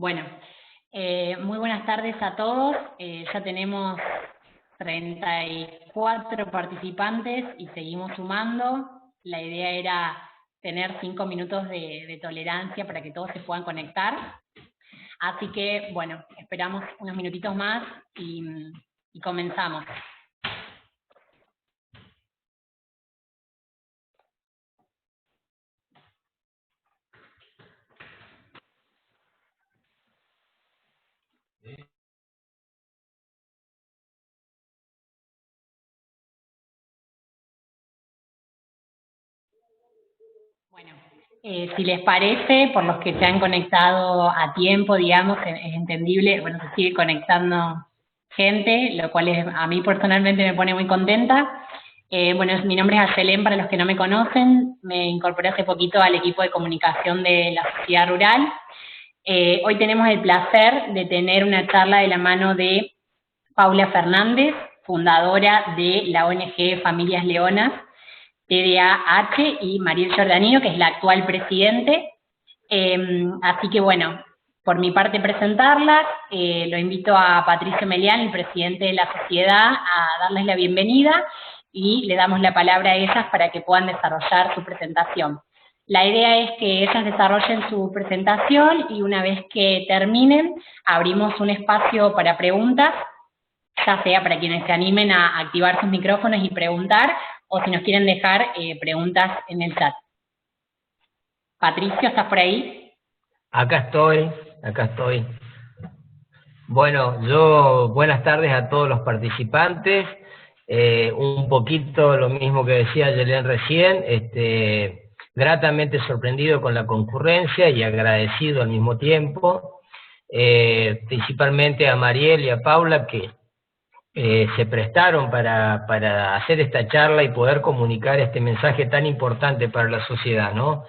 Bueno, muy buenas tardes a todos. Ya tenemos 34 participantes y seguimos sumando. La idea era tener 5 minutos de tolerancia para que todos se puedan conectar. Así que, bueno, esperamos unos minutitos más y comenzamos. Bueno, si les parece, por los que se han conectado a tiempo, digamos, es entendible, bueno, se sigue conectando gente, lo cual a mí personalmente me pone muy contenta. Bueno, mi nombre es Ayelén, para los que no me conocen, me incorporé hace poquito al equipo de comunicación de la Sociedad Rural. Hoy tenemos el placer de tener una charla de la mano de Paula Fernández, fundadora de la ONG Familias Leonas, TDAH, y Mariel Giordanino, que es la actual presidente. Así que bueno, por mi parte presentarlas, lo invito a Patricio Melián, el presidente de la sociedad, a darles la bienvenida y le damos la palabra a ellas para que puedan desarrollar su presentación. La idea es que ellas desarrollen su presentación y una vez que terminen, abrimos un espacio para preguntas, ya sea para quienes se animen a activar sus micrófonos y preguntar, o si nos quieren dejar preguntas en el chat. Patricio, ¿estás por ahí? Acá estoy. Bueno, buenas tardes a todos los participantes. Un poquito lo mismo que decía Yelén recién, gratamente sorprendido con la concurrencia y agradecido al mismo tiempo, principalmente a Mariel y a Paula, que se prestaron para hacer esta charla y poder comunicar este mensaje tan importante para la sociedad, ¿no?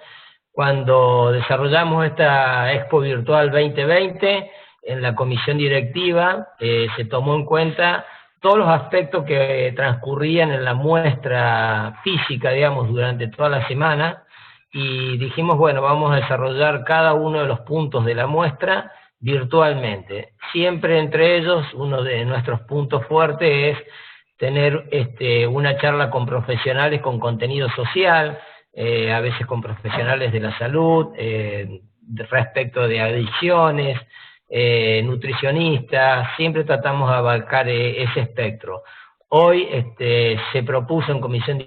Cuando desarrollamos esta Expo Virtual 2020, en la comisión directiva se tomó en cuenta todos los aspectos que transcurrían en la muestra física, digamos, durante toda la semana, y dijimos, bueno, vamos a desarrollar cada uno de los puntos de la muestra virtualmente. Siempre entre ellos, uno de nuestros puntos fuertes es tener una charla con profesionales con contenido social, a veces con profesionales de la salud, respecto de adicciones, nutricionistas, siempre tratamos de abarcar ese espectro. Hoy se propuso en comisión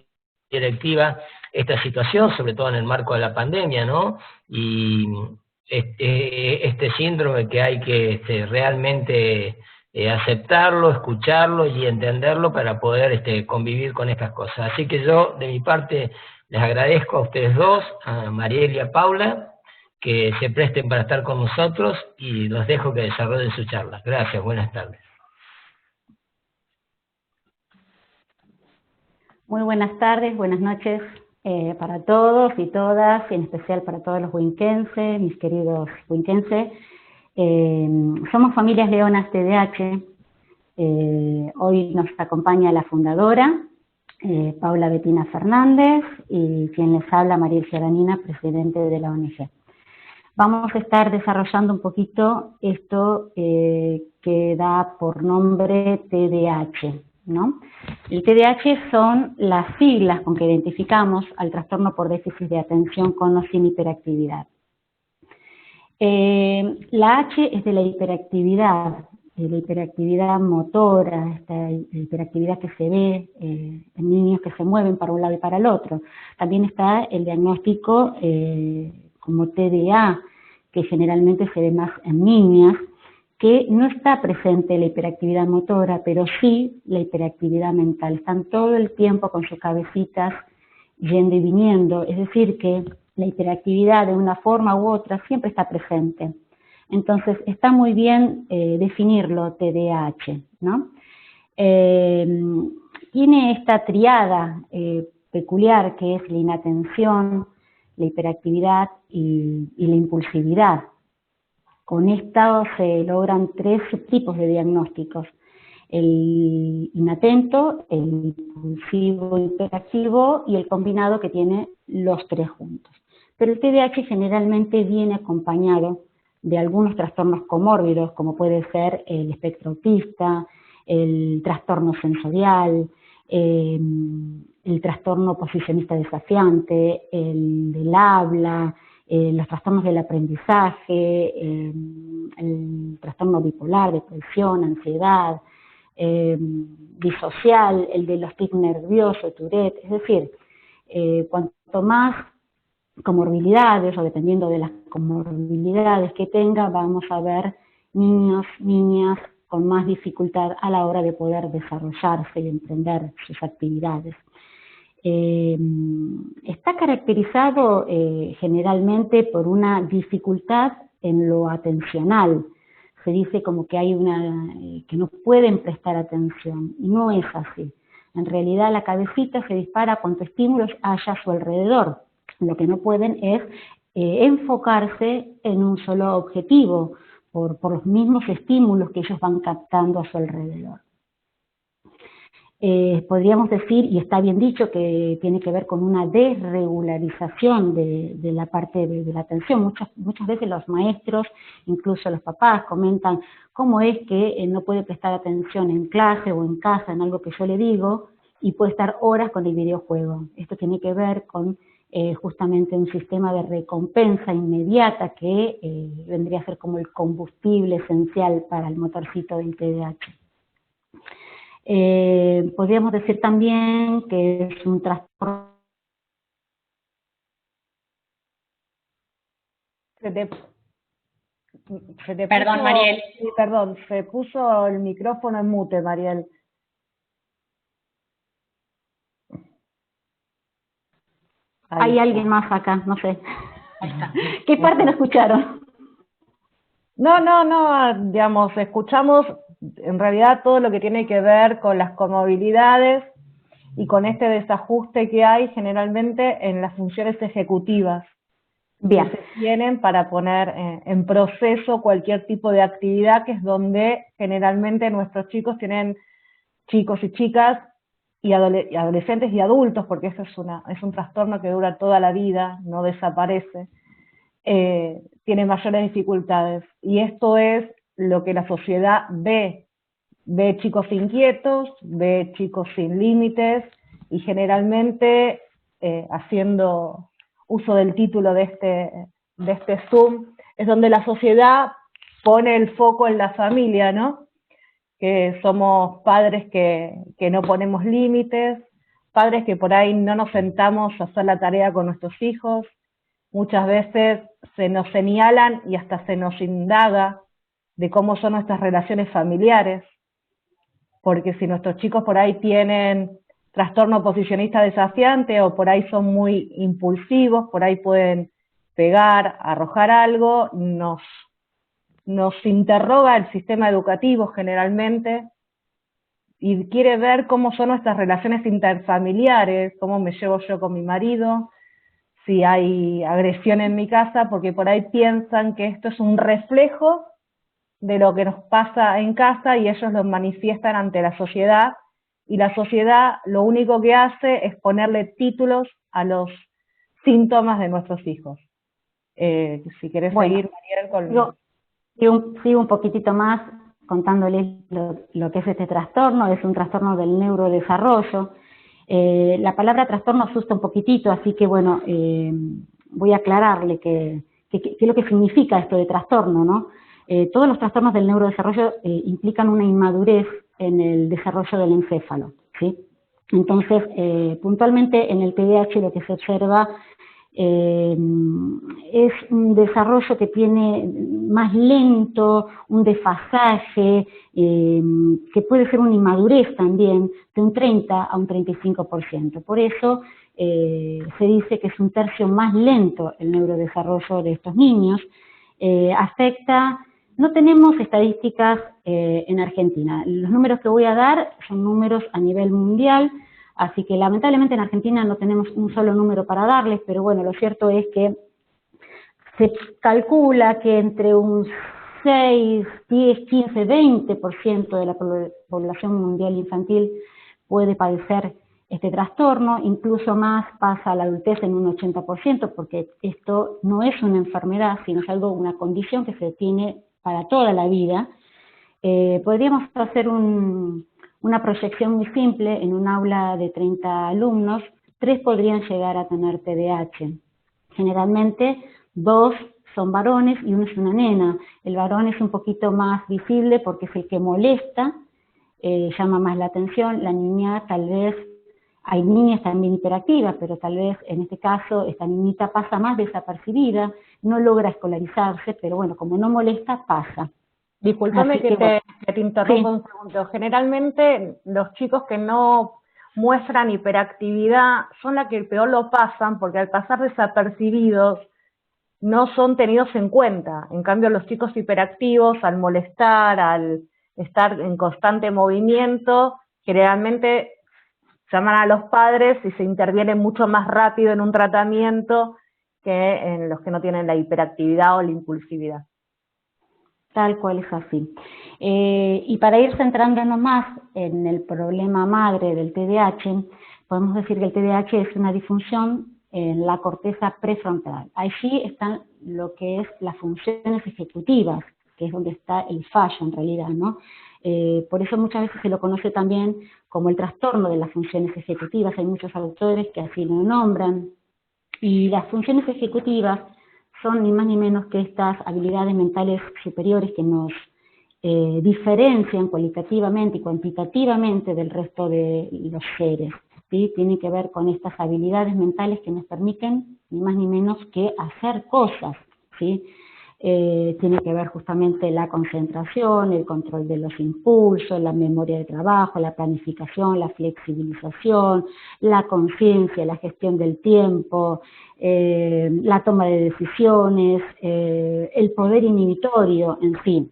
directiva esta situación, sobre todo en el marco de la pandemia, ¿no? Y este síndrome que hay que realmente aceptarlo, escucharlo y entenderlo para poder convivir con estas cosas. Así que yo, de mi parte, les agradezco a ustedes dos, a Mariel y a Paula, que se presten para estar con nosotros y los dejo que desarrollen su charla. Gracias, buenas tardes. Muy buenas tardes, buenas noches para todos y todas, y en especial para todos los huinquenses, mis queridos huinquenses. Somos Familias Leonas TDAH. Hoy nos acompaña la fundadora, Paula Betina Fernández, y quien les habla, Mariel Giordanino, presidente de la ONG. Vamos a estar desarrollando un poquito esto que da por nombre TDAH, ¿no? El TDAH son las siglas con que identificamos al trastorno por déficit de atención con o sin hiperactividad. La H es de la hiperactividad motora, esta hiperactividad que se ve en niños que se mueven para un lado y para el otro. También está el diagnóstico como TDA, que generalmente se ve más en niñas, que no está presente la hiperactividad motora, pero sí la hiperactividad mental. Están todo el tiempo con sus cabecitas yendo y viniendo, es decir que la hiperactividad de una forma u otra siempre está presente. Entonces está muy bien definirlo TDAH, ¿no? Tiene esta triada peculiar que es la inatención, la hiperactividad y la impulsividad. Con esto se logran 3 subtipos de diagnósticos: el inatento, el impulsivo hiperactivo y el combinado, que tiene los 3 juntos. Pero el TDAH generalmente viene acompañado de algunos trastornos comórbidos, como puede ser el espectro autista, el trastorno sensorial, el trastorno posicionista desafiante, el del habla, los trastornos del aprendizaje, el trastorno bipolar, depresión, ansiedad, disocial, el de los tics nerviosos, Tourette, es decir, cuanto más comorbilidades o dependiendo de las comorbilidades que tenga, vamos a ver niños, niñas con más dificultad a la hora de poder desarrollarse y emprender sus actividades. Está caracterizado generalmente por una dificultad en lo atencional. Se dice como que hay que no pueden prestar atención, y no es así. En realidad la cabecita se dispara cuanto estímulos haya a su alrededor. Lo que no pueden es enfocarse en un solo objetivo por los mismos estímulos que ellos van captando a su alrededor. Podríamos decir, y está bien dicho, que tiene que ver con una desregularización de la parte de la atención. Muchas veces los maestros, incluso los papás, comentan cómo es que no puede prestar atención en clase o en casa en algo que yo le digo y puede estar horas con el videojuego. Esto tiene que ver con justamente un sistema de recompensa inmediata que vendría a ser como el combustible esencial para el motorcito del TDAH. Podríamos decir también que es un trastorno. Perdón, Mariel. Sí, perdón, se puso el micrófono en mute, Mariel. Hay alguien más acá, no sé. Ahí está. ¿Qué parte no escucharon? No, digamos, escuchamos en realidad todo lo que tiene que ver con las comorbilidades y con este desajuste que hay generalmente en las funciones ejecutivas. Bien. Que se tienen para poner en proceso cualquier tipo de actividad, que es donde generalmente nuestros chicos tienen, chicos y chicas, y adolescentes y adultos, porque eso es un trastorno que dura toda la vida, no desaparece, tiene mayores dificultades. Y esto es lo que la sociedad ve chicos inquietos, ve chicos sin límites, y generalmente, haciendo uso del título de este Zoom, es donde la sociedad pone el foco en la familia, ¿no? Que somos padres que no ponemos límites, padres que por ahí no nos sentamos a hacer la tarea con nuestros hijos, muchas veces se nos señalan y hasta se nos indaga de cómo son nuestras relaciones familiares, porque si nuestros chicos por ahí tienen trastorno posicionista desafiante o por ahí son muy impulsivos, por ahí pueden pegar, arrojar algo, nos interroga el sistema educativo generalmente y quiere ver cómo son nuestras relaciones interfamiliares, cómo me llevo yo con mi marido, si hay agresión en mi casa, porque por ahí piensan que esto es un reflejo de lo que nos pasa en casa y ellos lo manifiestan ante la sociedad, y la sociedad lo único que hace es ponerle títulos a los síntomas de nuestros hijos. Si querés seguir, Mariel, con... Sigo un poquitito más contándoles lo que es este trastorno. Es un trastorno del neurodesarrollo. La palabra trastorno asusta un poquitito, así que bueno, voy a aclararle qué es lo que significa esto de trastorno, ¿no? Todos los trastornos del neurodesarrollo implican una inmadurez en el desarrollo del encéfalo, ¿sí? Entonces, puntualmente en el TDAH lo que se observa es un desarrollo que tiene más lento, un desfasaje, que puede ser una inmadurez también, de un 30 a un 35%. Por eso se dice que es un tercio más lento el neurodesarrollo de estos niños. Afecta, no tenemos estadísticas en Argentina. Los números que voy a dar son números a nivel mundial, así que lamentablemente en Argentina no tenemos un solo número para darles, pero bueno, lo cierto es que se calcula que entre un 6, 10, 15, 20% de la población mundial infantil puede padecer este trastorno, incluso más pasa a la adultez en un 80%, porque esto no es una enfermedad, sino es una condición que se tiene para toda la vida. Podríamos hacer una proyección muy simple. En un aula de 30 alumnos, 3 podrían llegar a tener TDAH. Generalmente 2 son varones y 1 es una nena. El varón es un poquito más visible porque es el que molesta, llama más la atención. La niña tal vez, hay niñas también hiperactivas, pero tal vez en este caso esta niñita pasa más desapercibida, no logra escolarizarse, pero bueno, como no molesta, pasa. Discúlpame que te interrumpa un segundo. Generalmente los chicos que no muestran hiperactividad son las que peor lo pasan, porque al pasar desapercibidos no son tenidos en cuenta. En cambio, los chicos hiperactivos, al molestar, al estar en constante movimiento, generalmente llaman a los padres y se interviene mucho más rápido en un tratamiento que en los que no tienen la hiperactividad o la impulsividad. Tal cual es así. Y para ir centrándonos más en el problema madre del TDAH, podemos decir que el TDAH es una disfunción en la corteza prefrontal. Allí están lo que es las funciones ejecutivas, que es donde está el fallo en realidad, ¿no? Por eso muchas veces se lo conoce también como el trastorno de las funciones ejecutivas. Hay muchos autores que así lo nombran. Y las funciones ejecutivas son ni más ni menos que estas habilidades mentales superiores que nos diferencian cualitativamente y cuantitativamente del resto de los seres, ¿sí? Tienen que ver con estas habilidades mentales que nos permiten ni más ni menos que hacer cosas, ¿sí? Tiene que ver justamente la concentración, el control de los impulsos, la memoria de trabajo, la planificación, la flexibilización, la conciencia, la gestión del tiempo, la toma de decisiones, el poder inhibitorio en sí.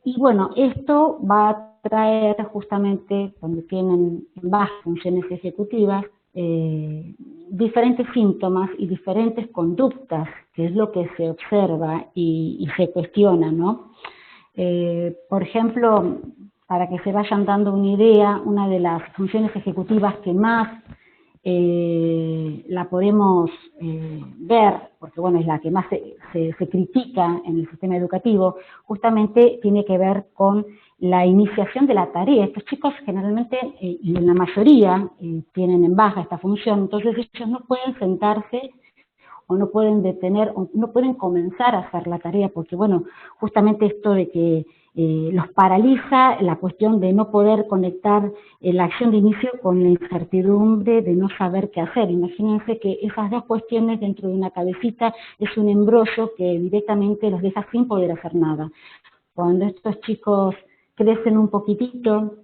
Y bueno, esto va a traer justamente, cuando tienen bajas funciones ejecutivas, diferentes síntomas y diferentes conductas, que es lo que se observa y se cuestiona, ¿no? Por ejemplo, para que se vayan dando una idea, una de las funciones ejecutivas que más la podemos ver, porque bueno, es la que más se critica en el sistema educativo, justamente tiene que ver con la iniciación de la tarea. Estos chicos generalmente, y en la mayoría, tienen en baja esta función, entonces ellos no pueden sentarse o no pueden detener, o no pueden comenzar a hacer la tarea, porque bueno, justamente esto de que los paraliza la cuestión de no poder conectar la acción de inicio con la incertidumbre de no saber qué hacer. Imagínense que esas dos cuestiones dentro de una cabecita es un embrollo que directamente los deja sin poder hacer nada. Cuando estos chicos crecen un poquitito,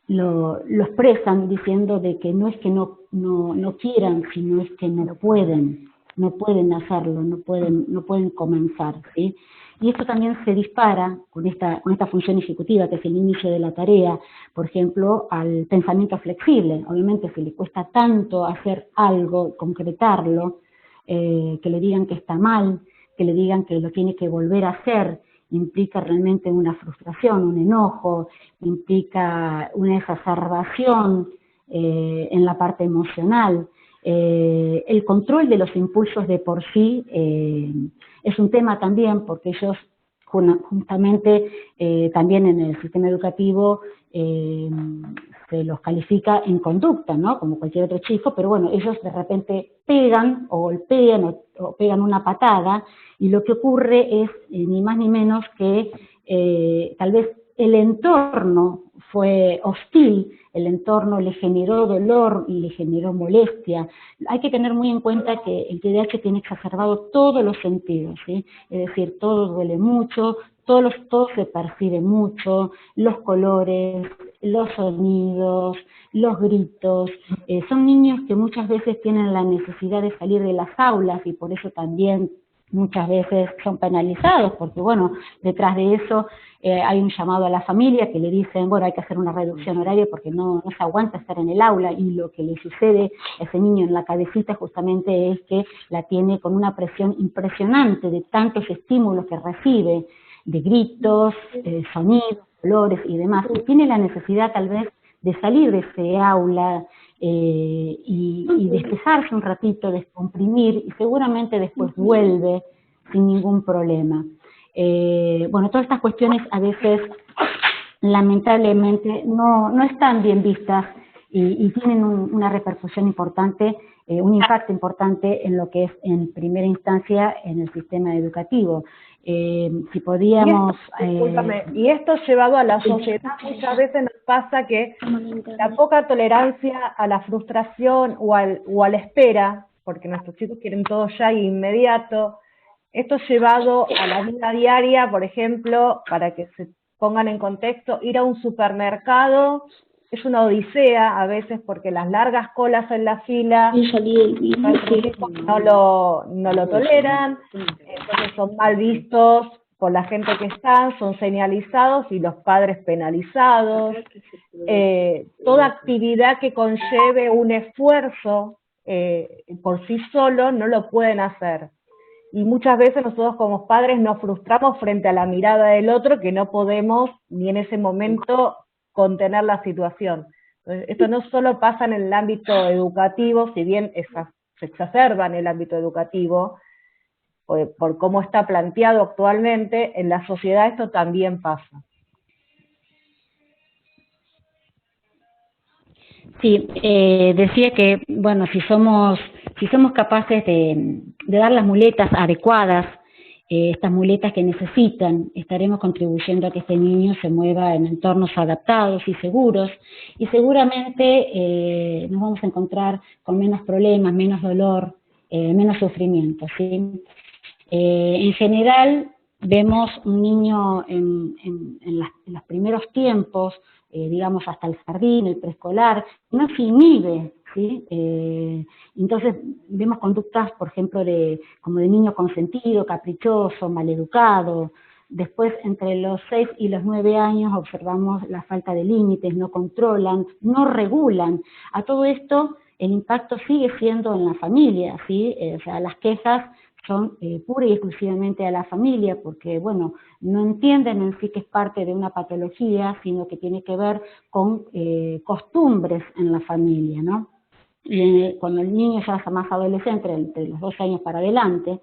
lo expresan diciendo de que no es que no quieran, sino es que no pueden hacerlo, no pueden comenzar, ¿sí? Y esto también se dispara con esta función ejecutiva, que es el inicio de la tarea, por ejemplo, al pensamiento flexible. Obviamente, si le cuesta tanto hacer algo, concretarlo, que le digan que está mal, que le digan que lo tiene que volver a hacer, implica realmente una frustración, un enojo, implica una exacerbación en la parte emocional. El control de los impulsos de por sí es un tema también, porque ellos justamente también en el sistema educativo se los califica en conducta, ¿no? Como cualquier otro chico, pero bueno, ellos de repente pegan o golpean o pegan una patada, y lo que ocurre es ni más ni menos que tal vez el entorno fue hostil, el entorno le generó dolor y le generó molestia. Hay que tener muy en cuenta que el TDAH tiene exacerbado todos los sentidos, ¿sí? Es decir, todo duele mucho, todo se percibe mucho, los colores, los sonidos, los gritos. Son niños que muchas veces tienen la necesidad de salir de las aulas y por eso también muchas veces son penalizados, porque bueno, detrás de eso hay un llamado a la familia que le dicen, bueno, hay que hacer una reducción horaria porque no se aguanta estar en el aula, y lo que le sucede a ese niño en la cabecita justamente es que la tiene con una presión impresionante de tantos estímulos que recibe, de gritos, sonidos, colores y demás, y tiene la necesidad tal vez de salir de ese aula y despejarse un ratito, descomprimir, y seguramente después vuelve sin ningún problema. Bueno, todas estas cuestiones a veces lamentablemente no están bien vistas y tienen una repercusión importante, un impacto importante en lo que es en primera instancia en el sistema educativo. Si podíamos... Y esto llevado a la sociedad, muchas veces nos pasa que la poca tolerancia a la frustración o a la espera, porque nuestros chicos quieren todo ya e inmediato, esto llevado a la vida diaria, por ejemplo, para que se pongan en contexto, ir a un supermercado es una odisea a veces porque las largas colas en la fila no lo toleran, entonces son mal vistos por la gente que están, son señalizados y los padres penalizados. Toda actividad que conlleve un esfuerzo por sí solo no lo pueden hacer. Y muchas veces nosotros como padres nos frustramos frente a la mirada del otro que no podemos ni en ese momento contener la situación. Entonces, esto no solo pasa en el ámbito educativo, si bien se exacerba en el ámbito educativo, por cómo está planteado actualmente, en la sociedad esto también pasa. Sí, decía que, bueno, si somos capaces de dar las muletas adecuadas, estas muletas que necesitan, estaremos contribuyendo a que este niño se mueva en entornos adaptados y seguros, y seguramente nos vamos a encontrar con menos problemas, menos dolor, menos sufrimiento, ¿sí? En general, vemos un niño en los primeros tiempos, digamos hasta el jardín, el preescolar, no se inhibe, ¿sí? Entonces vemos conductas, por ejemplo, como de niño consentido, caprichoso, maleducado. Después, entre los 6 y los 9 años, observamos la falta de límites, no controlan, no regulan. A todo esto, el impacto sigue siendo en la familia, ¿sí? O sea, las quejas son pura y exclusivamente a la familia, porque, bueno, no entienden en sí que es parte de una patología, sino que tiene que ver con costumbres en la familia, ¿no? Y cuando el niño ya es más adolescente, entre los 2 años para adelante,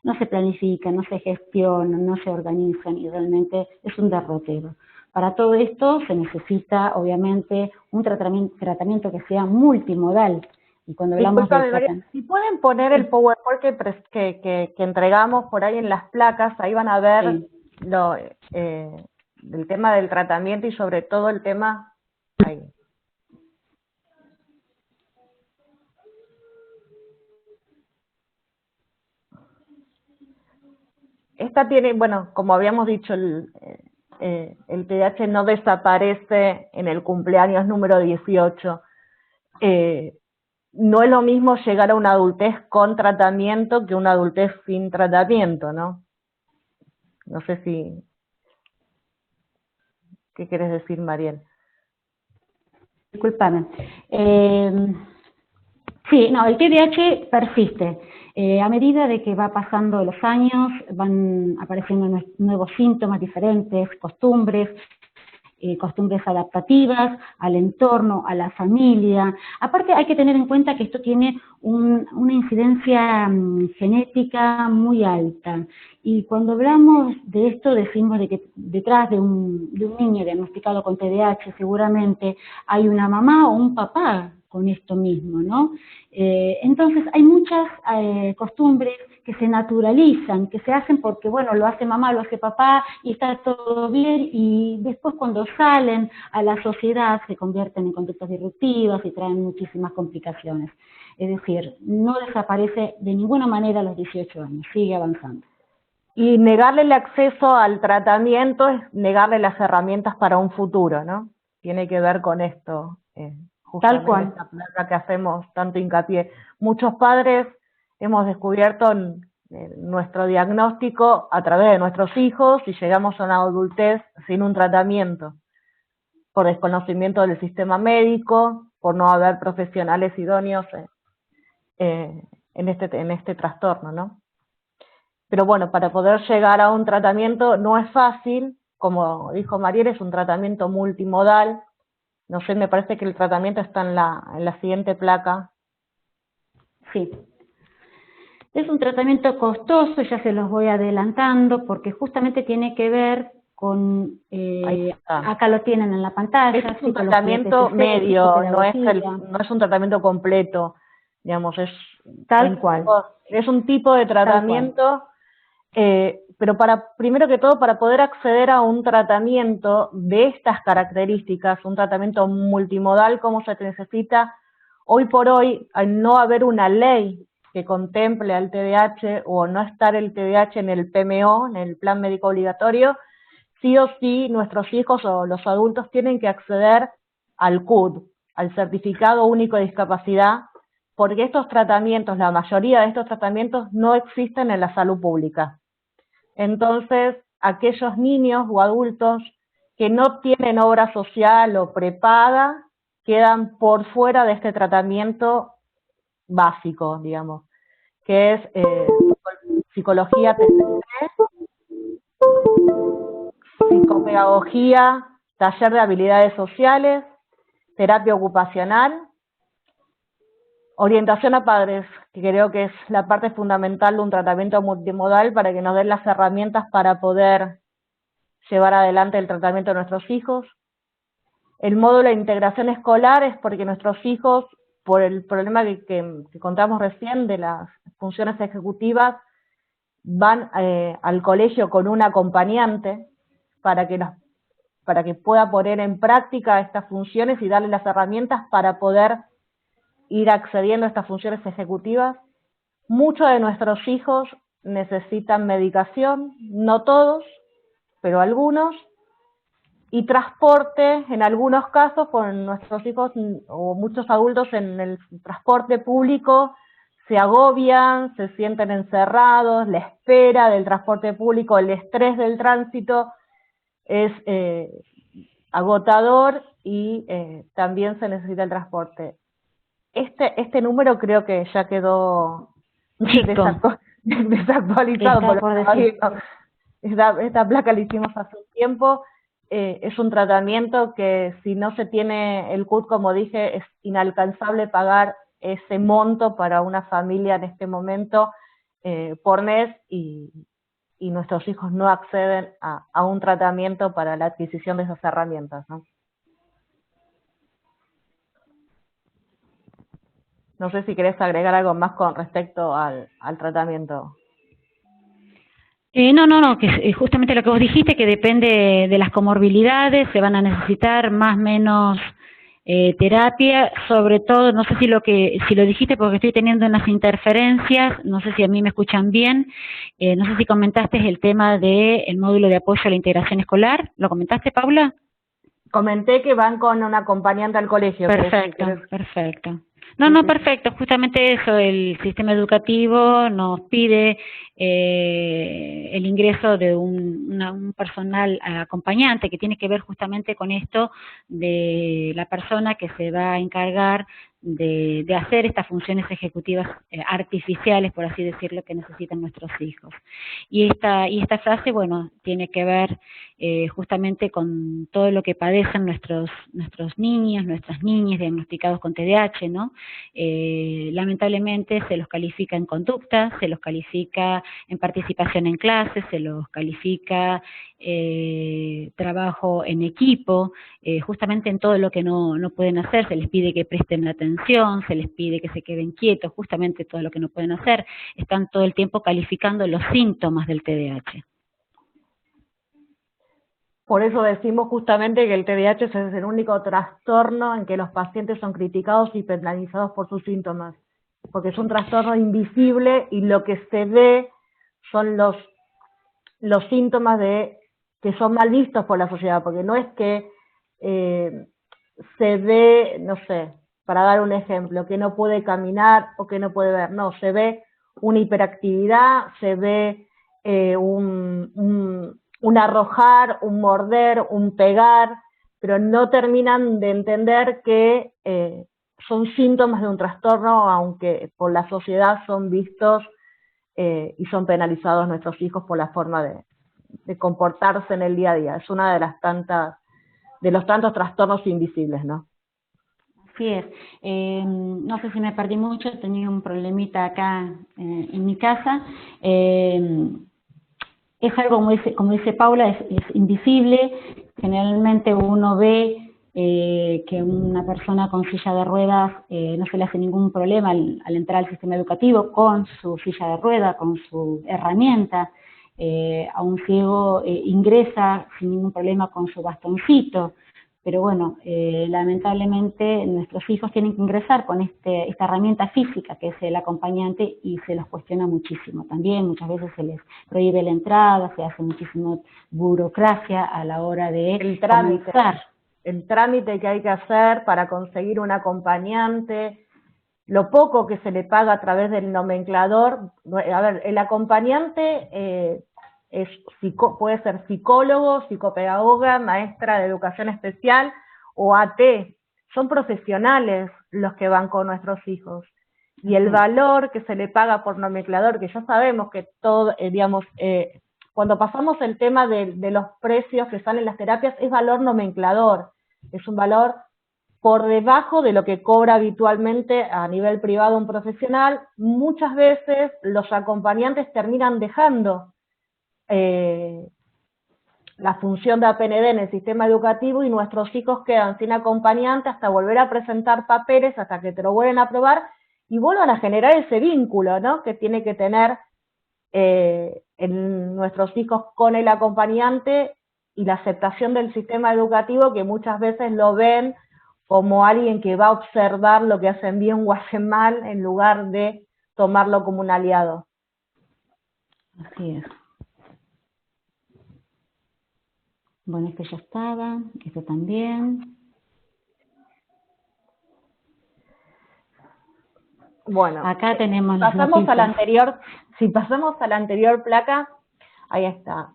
no se planifican, no se gestionan, no se organizan y realmente es un derrotero. Para todo esto se necesita, obviamente, un tratamiento que sea multimodal. Y cuando hablamos de si pueden poner el PowerPoint que entregamos por ahí en las placas, ahí van a ver el tema del tratamiento y sobre todo el tema ahí. Esta tiene, bueno, como habíamos dicho, el TDAH no desaparece en el cumpleaños número 18. No es lo mismo llegar a una adultez con tratamiento que una adultez sin tratamiento, ¿no? No sé si... ¿Qué quieres decir, Mariel? Disculpame. Sí, no, el TDAH persiste. A medida de que va pasando los años, van apareciendo nuevos síntomas diferentes, costumbres adaptativas al entorno, a la familia. Aparte hay que tener en cuenta que esto tiene una incidencia genética muy alta. Y cuando hablamos de esto decimos de que detrás de un niño diagnosticado con TDAH seguramente hay una mamá o un papá con esto mismo, ¿no? Entonces hay muchas costumbres que se naturalizan, que se hacen porque, bueno, lo hace mamá, lo hace papá y está todo bien, y después cuando salen a la sociedad se convierten en conductas disruptivas y traen muchísimas complicaciones. Es decir, no desaparece de ninguna manera a los 18 años, sigue avanzando. Y negarle el acceso al tratamiento es negarle las herramientas para un futuro, ¿no? Tiene que ver con esto, tal cual. Esta placa que hacemos tanto hincapié. Muchos padres hemos descubierto nuestro diagnóstico a través de nuestros hijos y llegamos a una adultez sin un tratamiento, por desconocimiento del sistema médico, por no haber profesionales idóneos en este trastorno, ¿no? Pero bueno, para poder llegar a un tratamiento no es fácil, como dijo Mariel, es un tratamiento multimodal, No sé, me parece que el tratamiento está en la siguiente placa. Sí. Es un tratamiento costoso, ya se los voy adelantando, porque justamente tiene que ver con, Ahí está. acá lo tienen en la pantalla. Es un tratamiento medio, no es un tratamiento completo, digamos, tal cual. Es un tipo de tratamiento, pero primero que todo, para poder acceder a un tratamiento de estas características, un tratamiento multimodal como se necesita, hoy por hoy, al no haber una ley que contemple al TDAH o no estar el TDAH en el PMO, en el Plan Médico Obligatorio, sí o sí nuestros hijos o los adultos tienen que acceder al CUD, al Certificado Único de Discapacidad, porque estos tratamientos, la mayoría de estos tratamientos no existen en la salud pública. Entonces, aquellos niños o adultos que no tienen obra social o prepaga quedan por fuera de este tratamiento básico, digamos, que es psicología TCC, psicopedagogía, taller de habilidades sociales, terapia ocupacional, orientación a padres, que creo que es la parte fundamental de un tratamiento multimodal para que nos den las herramientas para poder llevar adelante el tratamiento de nuestros hijos. El módulo de integración escolar es porque nuestros hijos, por el problema que contamos recién de las funciones ejecutivas, van al colegio con un acompañante para que pueda poner en práctica estas funciones y darle las herramientas para poder ir accediendo a estas funciones ejecutivas. Muchos de nuestros hijos necesitan medicación, no todos, pero algunos, y transporte, en algunos casos, con nuestros hijos o muchos adultos en el transporte público se agobian, se sienten encerrados, la espera del transporte público, el estrés del tránsito es agotador y también se necesita el transporte. Este número creo que ya quedó desactualizado. Esta placa la hicimos hace un tiempo. Es un tratamiento que si no se tiene el CUT, como dije, es inalcanzable pagar ese monto para una familia en este momento por mes y nuestros hijos no acceden a un tratamiento para la adquisición de esas herramientas, ¿no? No sé si querés agregar algo más con respecto al tratamiento. No, que justamente lo que vos dijiste, que depende de las comorbilidades, se van a necesitar más o menos terapia, sobre todo, no sé si lo dijiste porque estoy teniendo unas interferencias, no sé si a mí me escuchan bien, no sé si comentaste el tema del módulo de apoyo a la integración escolar, ¿lo comentaste, Paula? Comenté que van con un acompañante al colegio. Perfecto, perfecto. No, perfecto, justamente eso, el sistema educativo nos pide el ingreso de un personal acompañante que tiene que ver justamente con esto de la persona que se va a encargar de hacer estas funciones ejecutivas artificiales, por así decirlo, que necesitan nuestros hijos. Y esta frase, bueno, tiene que ver justamente con todo lo que padecen nuestros niños, nuestras niñas diagnosticados con TDAH, ¿no? Lamentablemente se los califica en conducta, se los califica en participación en clases, se los califica trabajo en equipo, justamente en todo lo que no pueden hacer, se les pide que presten atención, se les pide que se queden quietos, justamente todo lo que no pueden hacer, están todo el tiempo calificando los síntomas del TDAH. Por eso decimos justamente que el TDAH es el único trastorno en que los pacientes son criticados y penalizados por sus síntomas, porque es un trastorno invisible y lo que se ve son los síntomas que son mal vistos por la sociedad, porque no es que se ve, no sé, para dar un ejemplo, que no puede caminar o que no puede ver, no, se ve una hiperactividad, se ve un arrojar, un morder, un pegar, pero no terminan de entender que son síntomas de un trastorno, aunque por la sociedad son vistos y son penalizados nuestros hijos por la forma de comportarse en el día a día. Es una de las tantas de los tantos trastornos invisibles, ¿no? Así es. No sé si me perdí mucho, tenía un problemita acá en mi casa. Es algo, como dice Paula, es invisible. Generalmente uno ve que una persona con silla de ruedas no se le hace ningún problema al entrar al sistema educativo con su silla de ruedas, con su herramienta. A un ciego ingresa sin ningún problema con su bastoncito. Pero bueno, lamentablemente nuestros hijos tienen que ingresar con esta herramienta física que es el acompañante y se los cuestiona muchísimo. También muchas veces se les prohíbe la entrada, se hace muchísima burocracia a la hora de comenzar. El trámite que hay que hacer para conseguir un acompañante, lo poco que se le paga a través del nomenclador. A ver, el acompañante puede ser psicólogo, psicopedagoga, maestra de educación especial o AT. Son profesionales los que van con nuestros hijos. Y el valor que se le paga por nomenclador, que ya sabemos que todo, cuando pasamos el tema de los precios que salen las terapias, es valor nomenclador. Es un valor por debajo de lo que cobra habitualmente a nivel privado un profesional. Muchas veces los acompañantes terminan dejando la función de APND en el sistema educativo y nuestros hijos quedan sin acompañante hasta volver a presentar papeles, hasta que te lo vuelven a aprobar y vuelvan a generar ese vínculo, ¿no?, que tiene que tener en nuestros hijos con el acompañante y la aceptación del sistema educativo, que muchas veces lo ven como alguien que va a observar lo que hacen bien o hacen mal en lugar de tomarlo como un aliado. Así es. Bueno, esto ya estaba, esto también. Bueno, acá tenemos si pasamos a la anterior placa, ahí está.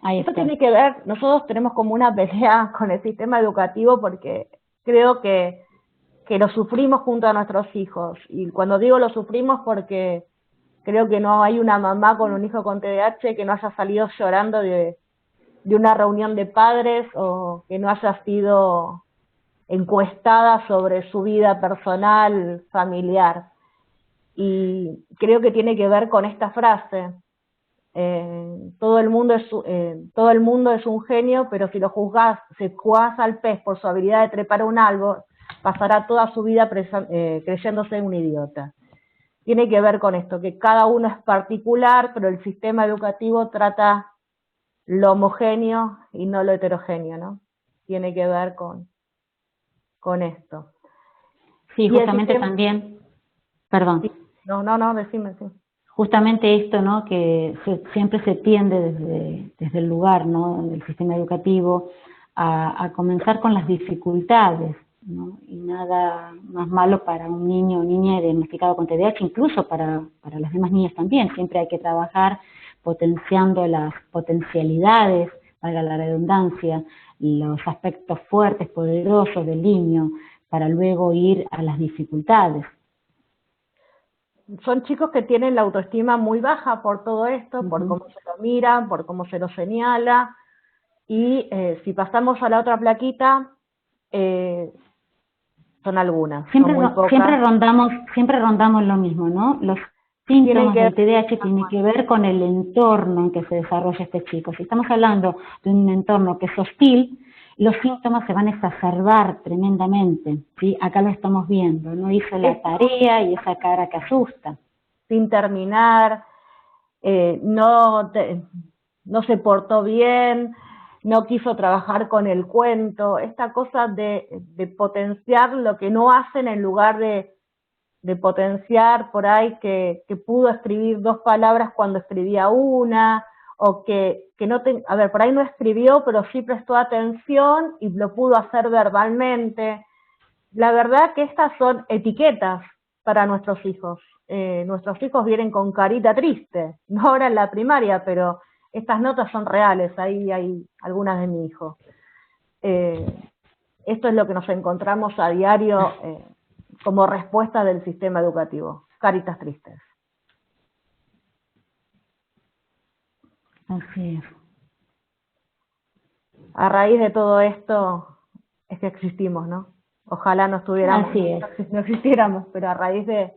Ahí Esto está. tiene que ver, nosotros tenemos como una pelea con el sistema educativo porque creo que lo sufrimos junto a nuestros hijos. Y cuando digo lo sufrimos porque creo que no hay una mamá con un hijo con TDAH que no haya salido llorando de una reunión de padres o que no haya sido encuestada sobre su vida personal, familiar. Y creo que tiene que ver con esta frase: todo el mundo es un genio, pero si juzgás al pez por su habilidad de trepar un árbol, pasará toda su vida creyéndose un idiota. Tiene que ver con esto, que cada uno es particular, pero el sistema educativo trata lo homogéneo y no lo heterogéneo, ¿no? Tiene que ver con esto. Sí, justamente también, perdón. Sí, no, decime, sí. Justamente esto, ¿no?, que siempre se tiende desde el lugar, ¿no?, del sistema educativo a comenzar con las dificultades, ¿no? Y nada más malo para un niño o niña diagnosticado con TDAH, incluso para las demás niñas también. Siempre hay que trabajar potenciando las potencialidades, valga la redundancia, los aspectos fuertes, poderosos del niño, para luego ir a las dificultades. Son chicos que tienen la autoestima muy baja por todo esto, por cómo se lo miran, por cómo se lo señala. Y si pasamos a la otra plaquita, son algunas, siempre, son muy pocas. Siempre rondamos lo mismo, ¿no? Los síntomas del TDAH tienen que ver con el entorno en que se desarrolla este chico. Si estamos hablando de un entorno que es hostil, los síntomas se van a exacerbar tremendamente, ¿sí? Acá lo estamos viendo, no hizo la tarea y esa cara que asusta. Sin terminar, no se portó bien, no quiso trabajar con el cuento, esta cosa de potenciar lo que no hacen en lugar de potenciar por ahí que pudo escribir 2 palabras cuando escribía una, o que no a ver, por ahí no escribió, pero sí prestó atención y lo pudo hacer verbalmente. La verdad que estas son etiquetas para nuestros hijos. Nuestros hijos vienen con carita triste, no ahora en la primaria, pero estas notas son reales, ahí hay algunas de mi hijo. Esto es lo que nos encontramos a diario como respuesta del sistema educativo, caritas tristes. Así es. a raíz de todo esto es que existimos, ¿no? Ojalá no estuviéramos, Así es. no existiéramos, pero a raíz de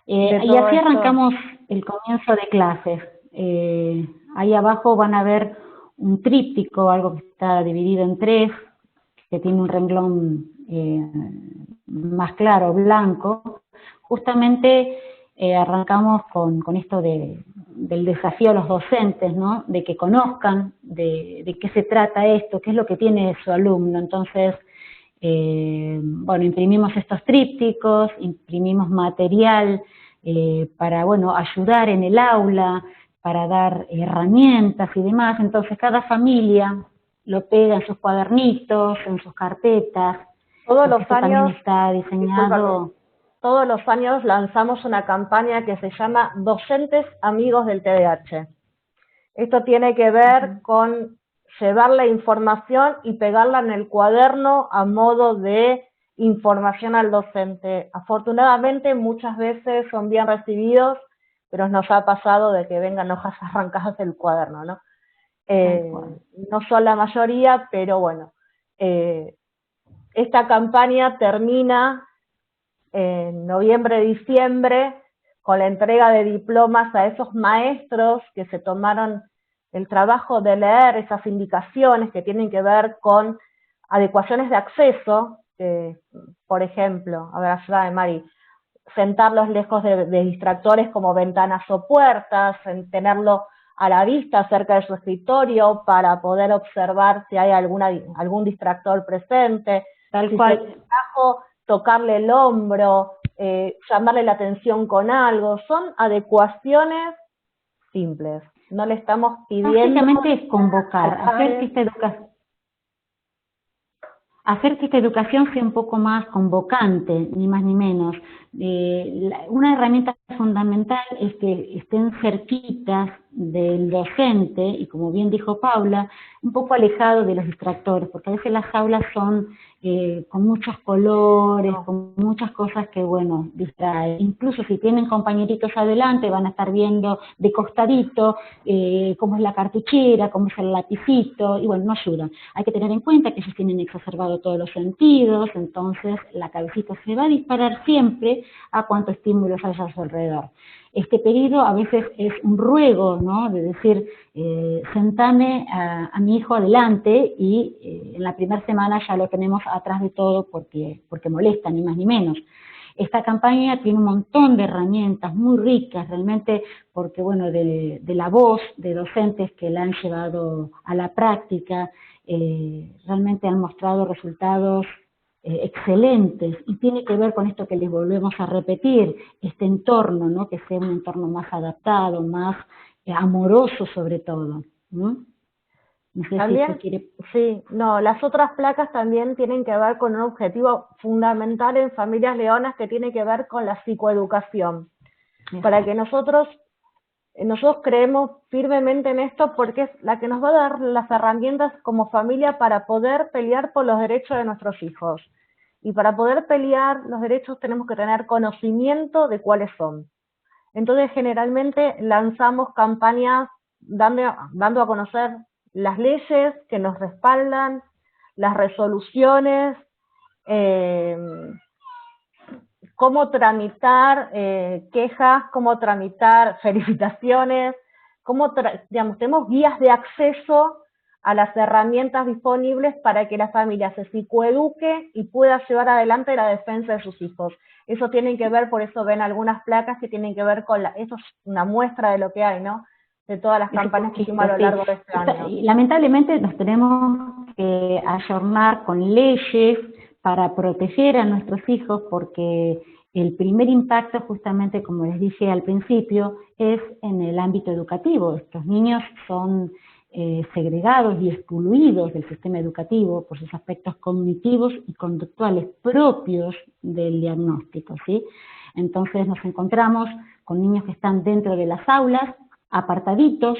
Y todo así esto. arrancamos el comienzo de clases. Ahí abajo van a ver un tríptico, algo que está dividido en 3, que tiene un renglón más claro, blanco. Justamente arrancamos con esto del desafío a los docentes, ¿no? De que conozcan de qué se trata esto, qué es lo que tiene su alumno. Entonces, bueno, imprimimos estos trípticos, imprimimos material para, bueno, ayudar en el aula, para dar herramientas y demás. Entonces, cada familia lo pega en sus cuadernitos, en sus carpetas. Todos los Esto años, también está diseñado. discúlpame, todos los años lanzamos una campaña que se llama Docentes Amigos del TDAH. Esto tiene que ver con llevar la información y pegarla en el cuaderno a modo de información al docente. Afortunadamente muchas veces son bien recibidos, pero nos ha pasado de que vengan hojas arrancadas del cuaderno, ¿no? No son la mayoría, pero bueno, esta campaña termina en noviembre, diciembre, con la entrega de diplomas a esos maestros que se tomaron el trabajo de leer esas indicaciones que tienen que ver con adecuaciones de acceso, por ejemplo, a ver, ayuda de Mari, sentarlos lejos de distractores como ventanas o puertas, tenerlo a la vista cerca de su escritorio para poder observar si hay algún distractor presente, Tal si cual. se distrajo, tocarle el hombro, llamarle la atención con algo. Son adecuaciones simples. No le estamos pidiendo... Básicamente es convocar, hacer que esta educación sea un poco más convocante, ni más ni menos. Una herramienta fundamental es que estén cerquitas del docente y, como bien dijo Paula, un poco alejado de los distractores, porque a veces las aulas son con muchos colores, con muchas cosas que, bueno, distraen. Incluso si tienen compañeritos adelante, van a estar viendo de costadito cómo es la cartuchera, cómo es el lapicito, y bueno, no ayudan. Hay que tener en cuenta que ellos tienen exacerbado todos los sentidos, entonces la cabecita se va a disparar siempre a cuanto estímulos haya a su alrededor. Este pedido a veces es un ruego, ¿no? De decir, sentame a mi hijo adelante y en la primera semana ya lo tenemos atrás de todo porque molesta, ni más ni menos. Esta campaña tiene un montón de herramientas muy ricas, realmente, porque bueno, de la voz de docentes que la han llevado a la práctica, realmente han mostrado resultados excelentes, y tiene que ver con esto que les volvemos a repetir, este entorno, ¿no? Que sea un entorno más adaptado, más amoroso sobre todo, ¿no? No sé También, si quiere... sí, no, las otras placas también tienen que ver con un objetivo fundamental en Familias Leonas que tiene que ver con la psicoeducación. Para que nosotros creemos firmemente en esto porque es la que nos va a dar las herramientas como familia para poder pelear por los derechos de nuestros hijos. Y para poder pelear los derechos tenemos que tener conocimiento de cuáles son. Entonces, generalmente lanzamos campañas dando a conocer las leyes que nos respaldan, las resoluciones, cómo tramitar quejas, cómo tramitar felicitaciones, digamos, tenemos guías de acceso a las herramientas disponibles para que la familia se psicoeduque y pueda llevar adelante la defensa de sus hijos. Eso tiene que ver, por eso ven algunas placas que tienen que ver con eso es una muestra de lo que hay, ¿no? De todas las campañas que hicimos a lo largo de este año. Lamentablemente nos tenemos que ayornar con leyes para proteger a nuestros hijos, porque el primer impacto, justamente como les dije al principio, es en el ámbito educativo. Estos niños son segregados y excluidos del sistema educativo por sus aspectos cognitivos y conductuales propios del diagnóstico, ¿sí? Entonces nos encontramos con niños que están dentro de las aulas, apartaditos,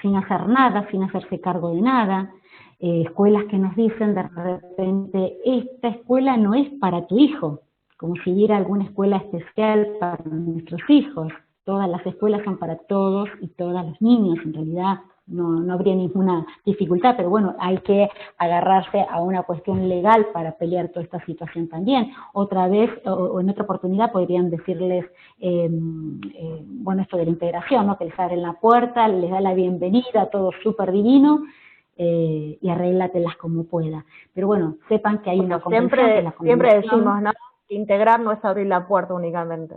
sin hacer nada, sin hacerse cargo de nada, escuelas que nos dicen de repente, esta escuela no es para tu hijo, como si hubiera alguna escuela especial para nuestros hijos. Todas las escuelas son para todos y todas los niños, en realidad no habría ninguna dificultad, pero bueno, hay que agarrarse a una cuestión legal para pelear toda esta situación también. Otra vez, o en otra oportunidad, podrían decirles, bueno, esto de la integración, ¿no? Que les abren la puerta, les da la bienvenida, todo súper divino, y arréglatelas como pueda. Pero bueno, sepan que hay una convención, que es la siempre convención. decimos, ¿no? Que integrar no es abrir la puerta únicamente.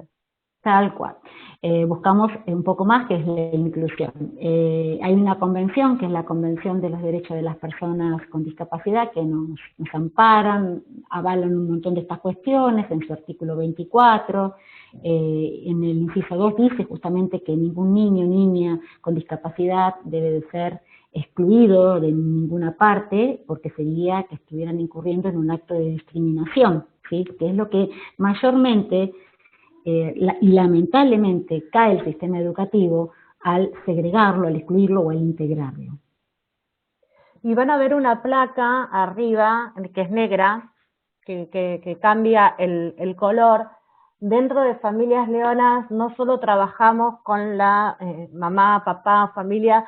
Tal cual. Buscamos un poco más, que es la inclusión. Hay una convención, que es la Convención de los Derechos de las Personas con Discapacidad, que nos amparan, avalan un montón de estas cuestiones en su artículo 24. En el inciso 2 dice justamente que ningún niño o niña con discapacidad debe de ser excluido de ninguna parte, porque sería que estuvieran incurriendo en un acto de discriminación, ¿sí? Que es lo que mayormente y lamentablemente cae el sistema educativo al segregarlo, al excluirlo o al integrarlo. Y van a ver una placa arriba, que es negra, que cambia el color. Dentro de Familias Leonas no solo trabajamos con la mamá, papá, familia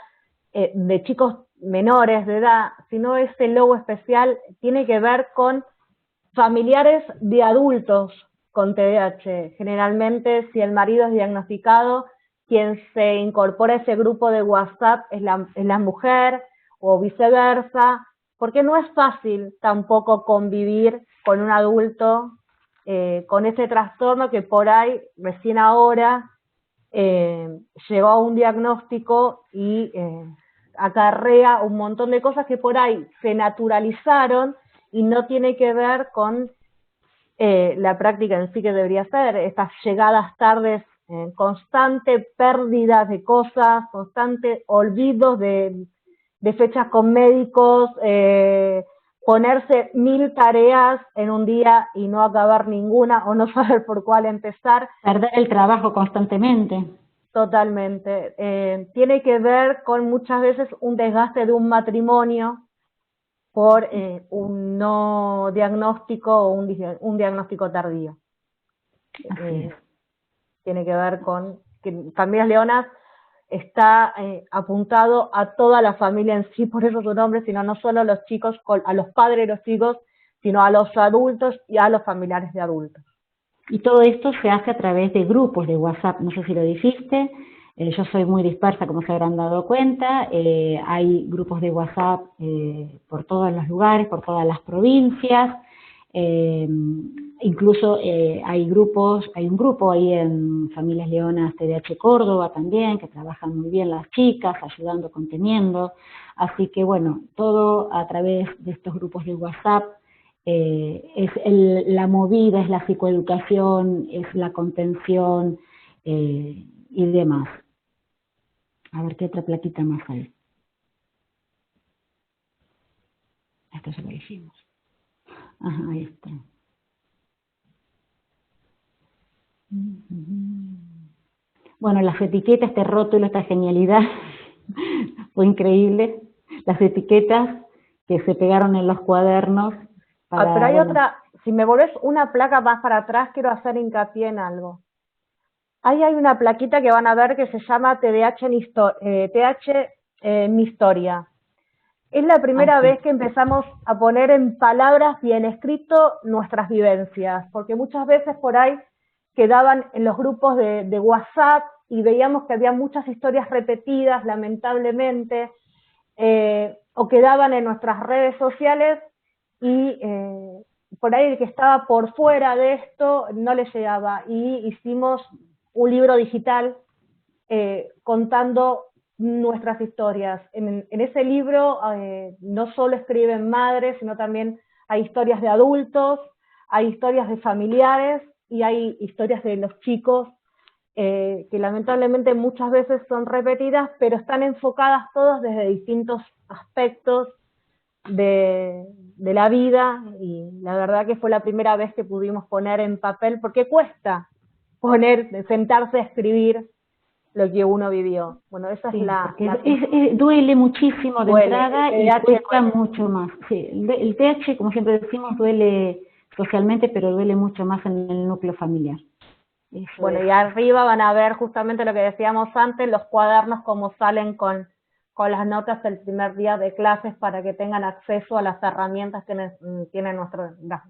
de chicos menores de edad, sino este logo especial tiene que ver con familiares de adultos con TDAH. Generalmente, si el marido es diagnosticado, quien se incorpora a ese grupo de WhatsApp es la mujer, o viceversa, porque no es fácil tampoco convivir con un adulto con ese trastorno que por ahí, recién ahora, llegó a un diagnóstico y acarrea un montón de cosas que por ahí se naturalizaron y no tiene que ver con la práctica en sí que debería ser, estas llegadas tardes, constante pérdida de cosas, constante olvidos de fechas con médicos, ponerse 1000 tareas en un día y no acabar ninguna o no saber por cuál empezar. Perder el trabajo constantemente. Totalmente. Tiene que ver con muchas veces un desgaste de un matrimonio por un no diagnóstico o un diagnóstico tardío. Tiene que ver con que Familias Leonas está apuntado a toda la familia en sí, por eso su nombre, sino no solo a los chicos, a los padres de los chicos, sino a los adultos y a los familiares de adultos. Y todo esto se hace a través de grupos de WhatsApp, no sé si lo dijiste. Yo soy muy dispersa, como se habrán dado cuenta. Hay grupos de WhatsApp por todos los lugares, por todas las provincias. Incluso hay un grupo ahí en Familias Leonas TDAH Córdoba también, que trabajan muy bien las chicas, ayudando, conteniendo. Así que bueno, todo a través de estos grupos de WhatsApp. Es la movida, es la psicoeducación, es la contención y demás. A ver qué otra plaquita más hay. Esto se lo hicimos. Ajá, ahí está. Bueno, las etiquetas, este rótulo, esta genialidad, fue increíble. Las etiquetas que se pegaron en los cuadernos. Pero hay otra, si me volvés una placa más para atrás, quiero hacer hincapié en algo. Ahí hay una plaquita que van a ver que se llama TDAH mi historia. Es la primera vez que empezamos a poner en palabras y en escrito nuestras vivencias, porque muchas veces por ahí quedaban en los grupos de WhatsApp y veíamos que había muchas historias repetidas, lamentablemente, o quedaban en nuestras redes sociales y por ahí el que estaba por fuera de esto no le llegaba, y hicimos un libro digital contando nuestras historias. En ese libro no solo escriben madres, sino también hay historias de adultos, hay historias de familiares y hay historias de los chicos que lamentablemente muchas veces son repetidas, pero están enfocadas todas desde distintos aspectos de la vida, y la verdad que fue la primera vez que pudimos poner en papel, porque cuesta sentarse a escribir lo que uno vivió. Bueno, esa sí, es duele muchísimo de entrada y cuesta mucho más. Sí, el TH, como siempre decimos, duele socialmente, pero duele mucho más en el núcleo familiar. Bueno, y arriba van a ver justamente lo que decíamos antes, los cuadernos como salen con con las notas del primer día de clases para que tengan acceso a las herramientas que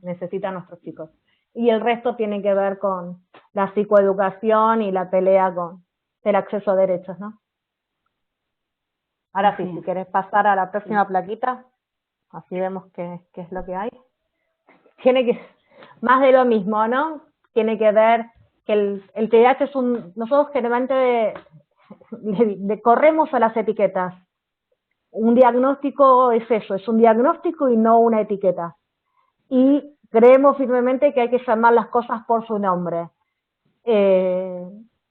necesitan nuestros chicos. Y el resto tiene que ver con la psicoeducación y la pelea con el acceso a derechos, ¿no? Ahora sí, si querés pasar a la próxima plaquita, así vemos qué es lo que hay. Tiene que, más de lo mismo, ¿no? Tiene que ver que el TDAH es nosotros generalmente corremos a las etiquetas. Un diagnóstico es eso, es un diagnóstico y no una etiqueta. Y creemos firmemente que hay que llamar las cosas por su nombre.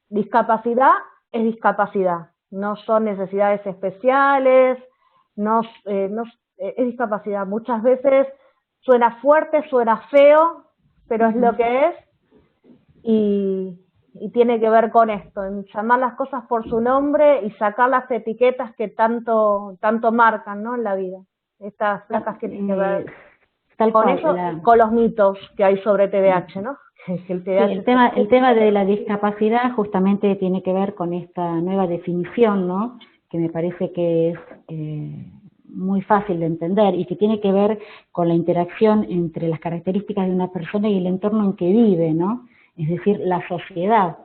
Discapacidad es discapacidad, no son necesidades especiales, es discapacidad. Muchas veces suena fuerte, suena feo, pero es lo que es, y tiene que ver con esto, en llamar las cosas por su nombre y sacar las etiquetas que tanto marcan, ¿no?, en la vida. Estas placas tienen que ver con eso, con los mitos que hay sobre TDAH, ¿no? El tema de la discapacidad justamente tiene que ver con esta nueva definición, ¿no?, que me parece que es muy fácil de entender y que tiene que ver con la interacción entre las características de una persona y el entorno en que vive, ¿no? Es decir, la sociedad.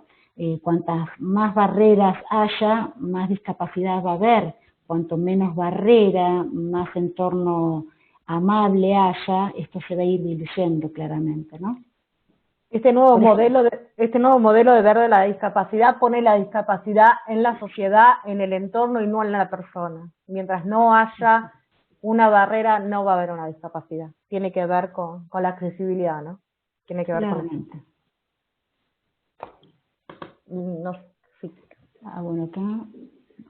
Cuantas más barreras haya, más discapacidad va a haber. Cuanto menos barrera, más entorno amable haya, esto se va a ir diluyendo claramente, ¿no? Este nuevo modelo de ver de la discapacidad pone la discapacidad en la sociedad, en el entorno y no en la persona. Mientras no haya una barrera, no va a haber una discapacidad. Tiene que ver con la accesibilidad, ¿no? Tiene que ver claramente. con no, sí. Bueno, acá.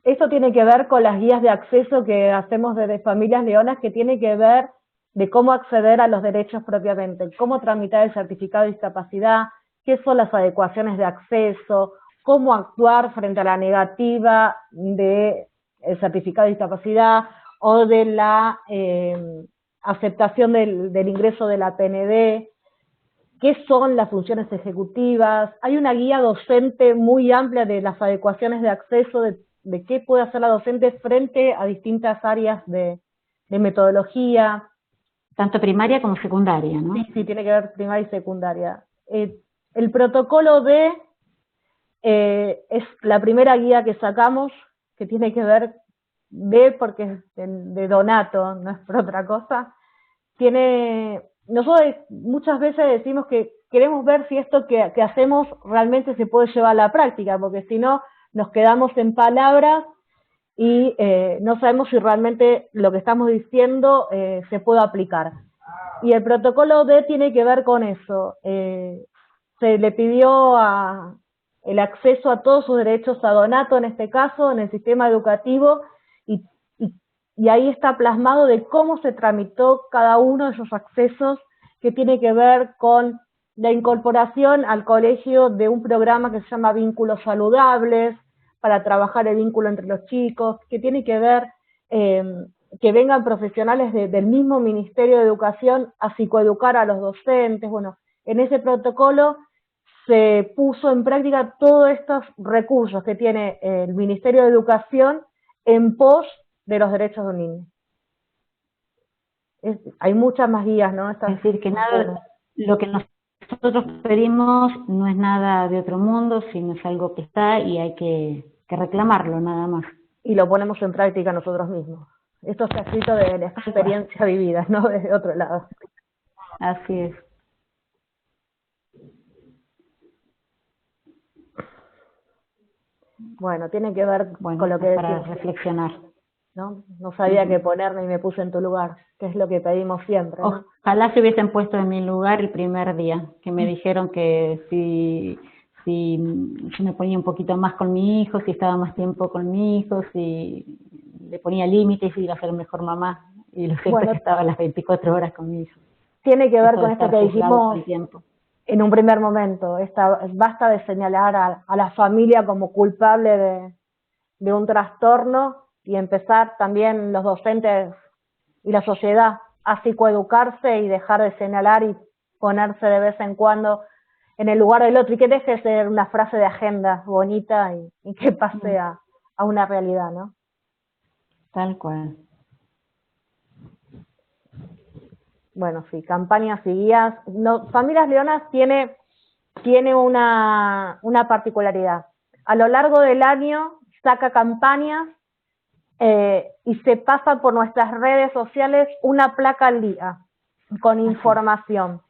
Esto tiene que ver con las guías de acceso que hacemos desde Familias Leonas, que tiene que ver de cómo acceder a los derechos propiamente, cómo tramitar el certificado de discapacidad, qué son las adecuaciones de acceso, cómo actuar frente a la negativa del certificado de discapacidad o de la aceptación del ingreso de la PND, qué son las funciones ejecutivas. Hay una guía docente muy amplia de las adecuaciones de acceso, de qué puede hacer la docente frente a distintas áreas de metodología. Tanto primaria como secundaria, ¿no? Sí, tiene que ver primaria y secundaria. El protocolo D es la primera guía que sacamos, que tiene que ver, D porque es de Donato, no es por otra cosa. Nosotros muchas veces decimos que queremos ver si esto que hacemos realmente se puede llevar a la práctica, porque si no, nos quedamos en palabras y no sabemos si realmente lo que estamos diciendo se puede aplicar. Y el protocolo D tiene que ver con eso. Se le pidió el acceso a todos sus derechos a Donato, en este caso, en el sistema educativo, y ahí está plasmado de cómo se tramitó cada uno de esos accesos, que tiene que ver con la incorporación al colegio de un programa que se llama Vínculos Saludables, para trabajar el vínculo entre los chicos, que tiene que ver que vengan profesionales del mismo Ministerio de Educación a psicoeducar a los docentes. Bueno, en ese protocolo se puso en práctica todos estos recursos que tiene el Ministerio de Educación en pos de los derechos de un niño. Hay muchas más guías, ¿no? Es decir, que nada, lo que nosotros pedimos no es nada de otro mundo, sino es algo que está y hay que reclamarlo, nada más. Y lo ponemos en práctica nosotros mismos. Esto está escrito de la experiencia vivida, no desde otro lado. Así es. Bueno, tiene que ver con lo que para decimos, reflexionar. No sabía qué ponerme y me puse en tu lugar, que es lo que pedimos siempre, ¿no? Ojalá se hubiesen puesto en mi lugar el primer día, que me dijeron que si yo me ponía un poquito más con mi hijo, si estaba más tiempo con mi hijo, si le ponía límites, iba a ser mejor mamá. Y lo cierto es que estaba las 24 horas con mi hijo. Tiene que ver con esto que dijimos tiempo. En un primer momento. Basta de señalar a la familia como culpable de un trastorno y empezar también los docentes y la sociedad a psicoeducarse y dejar de señalar y ponerse de vez en cuando en el lugar del otro, y que deje de ser una frase de agenda bonita y que pase a una realidad, ¿no? Tal cual. Bueno, sí, campañas y guías. No, Familias Leonas tiene una particularidad. A lo largo del año saca campañas y se pasa por nuestras redes sociales una placa al día con información,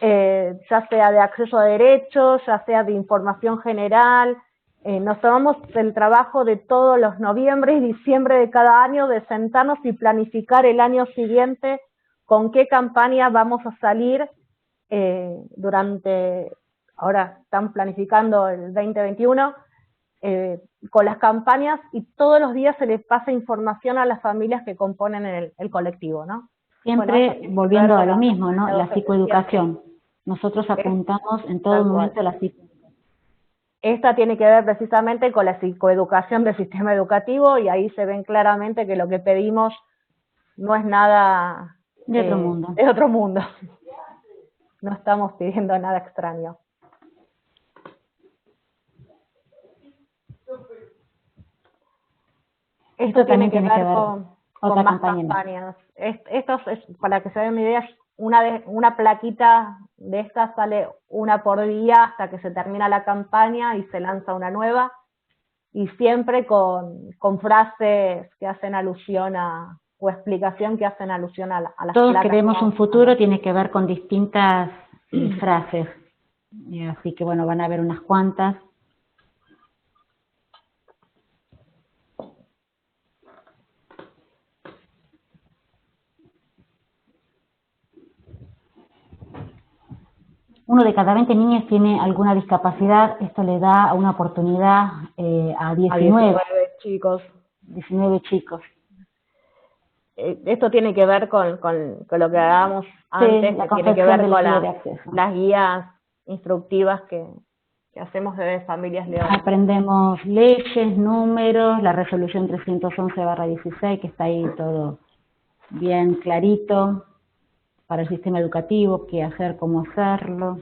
ya sea de acceso a derechos, ya sea de información general. Nos tomamos el trabajo de todos los noviembre y diciembre de cada año de sentarnos y planificar el año siguiente con qué campaña vamos a salir ahora están planificando el 2021, con las campañas, y todos los días se les pasa información a las familias que componen el colectivo, ¿no? Siempre Bueno, volviendo a lo mismo, ¿no? La docente, psicoeducación. Nosotros apuntamos en todo momento a la psicoeducación. Esta tiene que ver precisamente con la psicoeducación del sistema educativo, y ahí se ven claramente que lo que pedimos no es nada De otro mundo. de otro mundo. No estamos pidiendo nada extraño. Esto también tiene que ver con con más campañas. Esto es, para que se den una idea, una plaquita de estas sale una por día hasta que se termina la campaña y se lanza una nueva, y siempre con frases que hacen alusión o explicación que hacen alusión a las Todos placas. queremos un futuro, tiene que ver con distintas frases. Así que bueno, van a haber unas cuantas. Uno de cada 20 niños tiene alguna discapacidad. Esto le da una oportunidad a 19 chicos. 19 chicos. Esto tiene que ver con lo que hablábamos antes, la que tiene que ver confección con del libro de acceso. las guías instructivas que hacemos desde Familias Leonas. Aprendemos leyes, números, la resolución 311/16, que está ahí todo bien clarito para el sistema educativo, qué hacer, cómo hacerlo.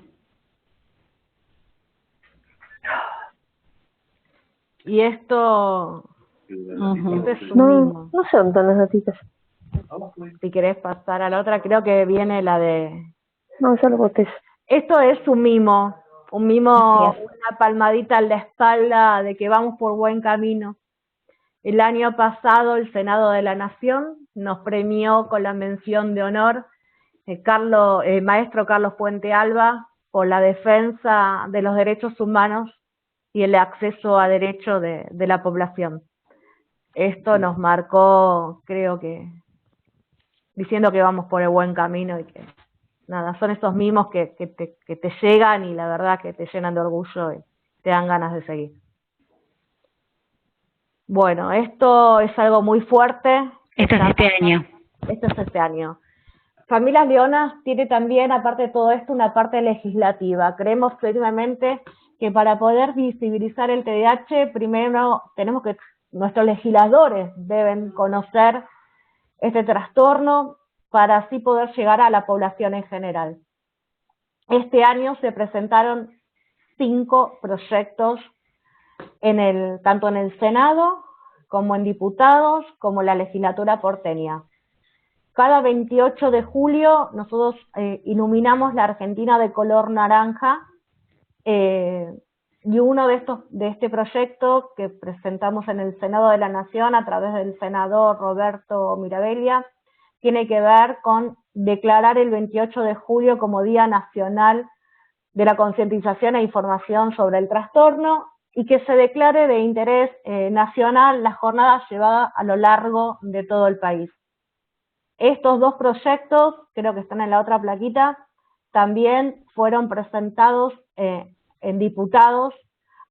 Y esto es un mimo. No sé dónde están las notitas. Si querés pasar a la otra, creo que viene la de... No, yo lo boté. Esto es un mimo, una palmadita en la espalda de que vamos por buen camino. El año pasado el Senado de la Nación nos premió con la mención de honor maestro Carlos Puente Alba por la defensa de los derechos humanos y el acceso a derechos de la población. Esto nos marcó, creo que, diciendo que vamos por el buen camino y que, nada, son esos mimos que te llegan y la verdad que te llenan de orgullo y te dan ganas de seguir. Bueno, esto es algo muy fuerte. Esto es este año. Esto es este año. Familias Leonas tiene también, aparte de todo esto, una parte legislativa. Creemos firmemente que para poder visibilizar el TDAH, primero nuestros legisladores deben conocer este trastorno para así poder llegar a la población en general. Este año se presentaron 5 proyectos tanto en el Senado como en diputados, como en la legislatura porteña. Cada 28 de julio nosotros iluminamos la Argentina de color naranja, y uno de este proyecto que presentamos en el Senado de la Nación a través del senador Roberto Mirabella tiene que ver con declarar el 28 de julio como Día Nacional de la Concientización e Información sobre el Trastorno, y que se declare de interés nacional la jornada llevada a lo largo de todo el país. Estos 2 proyectos, creo que están en la otra plaquita, también fueron presentados en diputados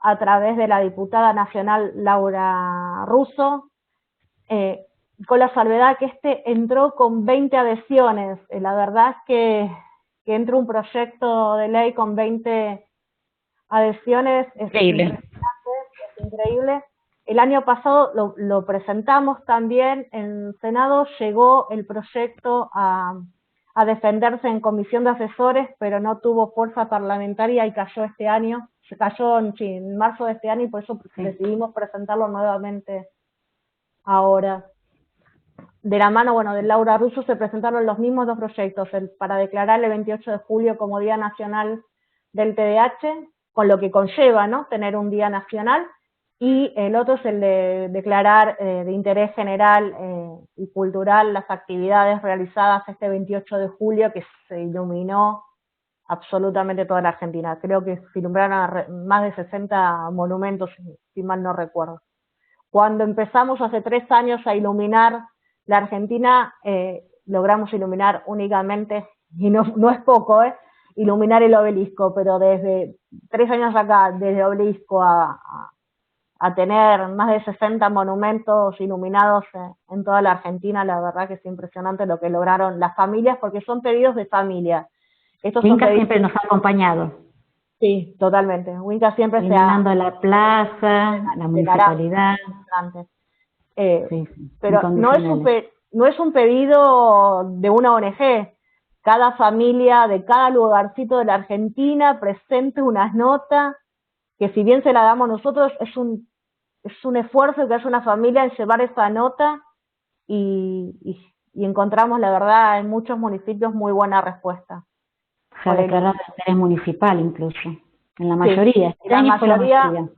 a través de la diputada nacional Laura Russo, con la salvedad que este entró con 20 adhesiones. La verdad es que entre un proyecto de ley con 20 adhesiones es increíble. El año pasado lo presentamos también en Senado, llegó el proyecto a defenderse en comisión de asesores, pero no tuvo fuerza parlamentaria y cayó este año, en marzo de este año, y por eso decidimos presentarlo nuevamente ahora. de la mano, bueno, de Laura Russo se presentaron los mismos dos proyectos, para declarar el 28 de julio como Día Nacional del TDAH, con lo que conlleva, ¿no?, tener un día nacional, y el otro es el de declarar de interés general y cultural las actividades realizadas este 28 de julio, que se iluminó absolutamente toda la Argentina. Creo que se iluminaron más de 60 monumentos, si mal no recuerdo. Cuando empezamos hace 3 años a iluminar la Argentina, logramos iluminar únicamente, y no es poco, iluminar el obelisco, pero desde 3 años acá, desde obelisco a tener más de 60 monumentos iluminados en toda la Argentina, la verdad que es impresionante lo que lograron las familias, porque son pedidos de familia. Estos son Winca pedidos... siempre nos ha acompañado, Sí, totalmente. Winca siempre iluminando la plaza, la municipalidad. Sí, Sí, pero no es un pedido de una ONG. Cada familia de cada lugarcito de la Argentina presente unas notas, que si bien se la damos nosotros, es un esfuerzo que hace una familia en llevar esa nota, y encontramos, la verdad, en muchos municipios muy buena respuesta. Se ha declarado de interés municipal incluso, en la mayoría.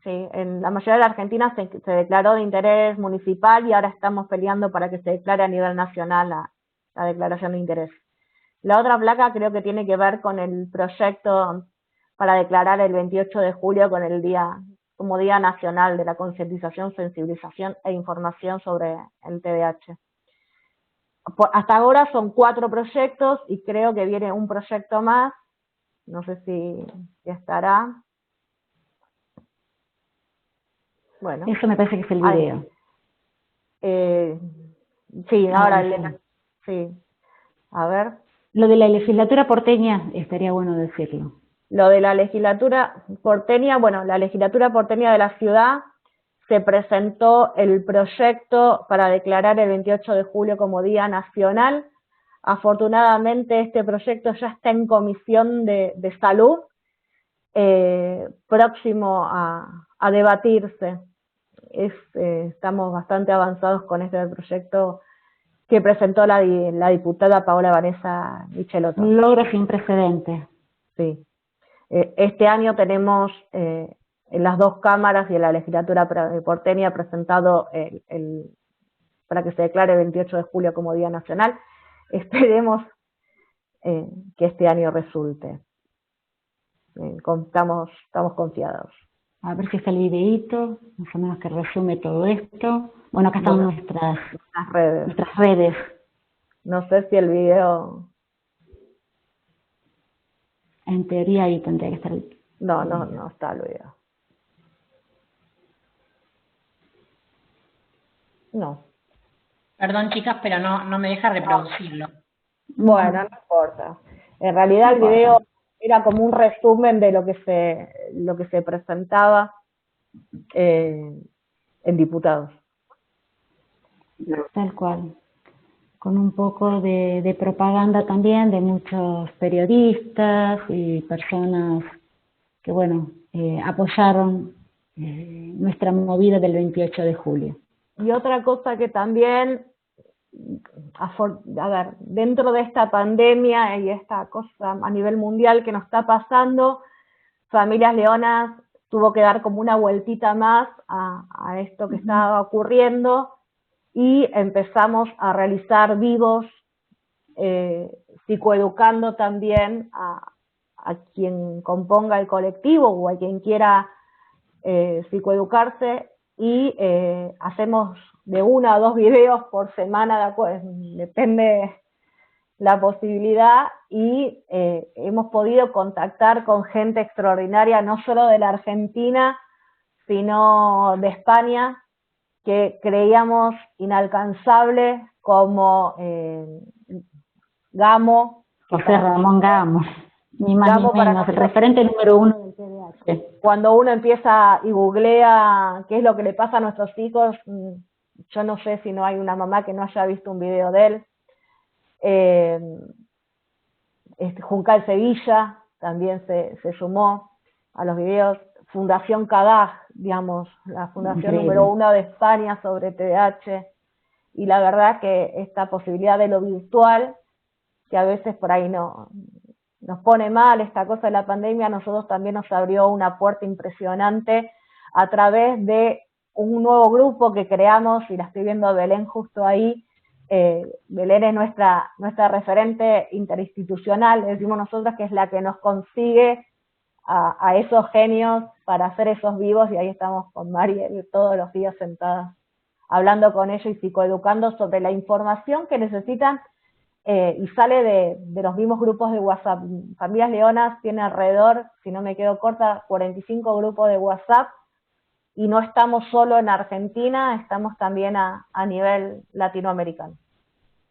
Sí, en la mayoría de la Argentina se declaró de interés municipal, y ahora estamos peleando para que se declare a nivel nacional la declaración de interés. La otra placa creo que tiene que ver con el proyecto para declarar el 28 de julio como Día Nacional de la Concientización, Sensibilización e Información sobre el TDAH. Hasta ahora son 4 proyectos, y creo que viene un proyecto más, no sé si estará. Bueno. Eso me parece que es el video. Sí, ahora sí. A ver. Lo de la legislatura porteña, estaría bueno decirlo. Lo de la legislatura porteña, bueno, la legislatura porteña de la ciudad se presentó el proyecto para declarar el 28 de julio como Día Nacional. Afortunadamente este proyecto ya está en comisión de salud, próximo a debatirse. Estamos bastante avanzados con este proyecto que presentó la diputada Paola Vanessa Michelotto. Un logro sin precedentes. Sí. Este año tenemos en las 2 cámaras y en la legislatura porteña presentado para que se declare el 28 de julio como Día Nacional. Esperemos que este año resulte. Estamos confiados. A ver si está el videíto, más o menos que resume todo esto. Bueno, acá están nuestras redes. No sé si el video... En teoría ahí tendría que estar el... No está el video. No. Perdón, chicas, pero no me deja reproducirlo. Bueno, no importa. En realidad el video era como un resumen de lo que se presentaba en diputados. Tal cual. Con un poco de propaganda también de muchos periodistas y personas que, bueno, apoyaron nuestra movida del 28 de julio. Y otra cosa que también, dentro de esta pandemia y esta cosa a nivel mundial que nos está pasando, Familias Leonas tuvo que dar como una vueltita más a esto que estaba ocurriendo, y empezamos a realizar vivos, psicoeducando también a quien componga el colectivo o a quien quiera psicoeducarse, y hacemos de 1 a 2 videos por semana, depende la posibilidad, y hemos podido contactar con gente extraordinaria, no solo de la Argentina, sino de España, que creíamos inalcanzable, como Gamo. José Ramón Gamo, ni más ni menos, el referente número 1 del TDAH. Cuando uno empieza y googlea qué es lo que le pasa a nuestros hijos, yo no sé si no hay una mamá que no haya visto un video de él. Juncal Sevilla también se sumó a los videos. Fundación CADAG, digamos, la fundación número 1 de España sobre TDAH. y la verdad que esta posibilidad de lo virtual, que a veces por ahí no nos pone mal esta cosa de la pandemia, a nosotros también nos abrió una puerta impresionante a través de un nuevo grupo que creamos, y la estoy viendo a Belén justo ahí. Belén es nuestra referente interinstitucional, decimos nosotros, que es la que nos consigue a esos genios para hacer esos vivos, y ahí estamos con Mariel todos los días sentadas hablando con ellos y psicoeducando sobre la información que necesitan, y sale de los mismos grupos de WhatsApp. Familias Leonas tiene alrededor, si no me quedo corta, 45 grupos de WhatsApp, y no estamos solo en Argentina, estamos también a nivel latinoamericano.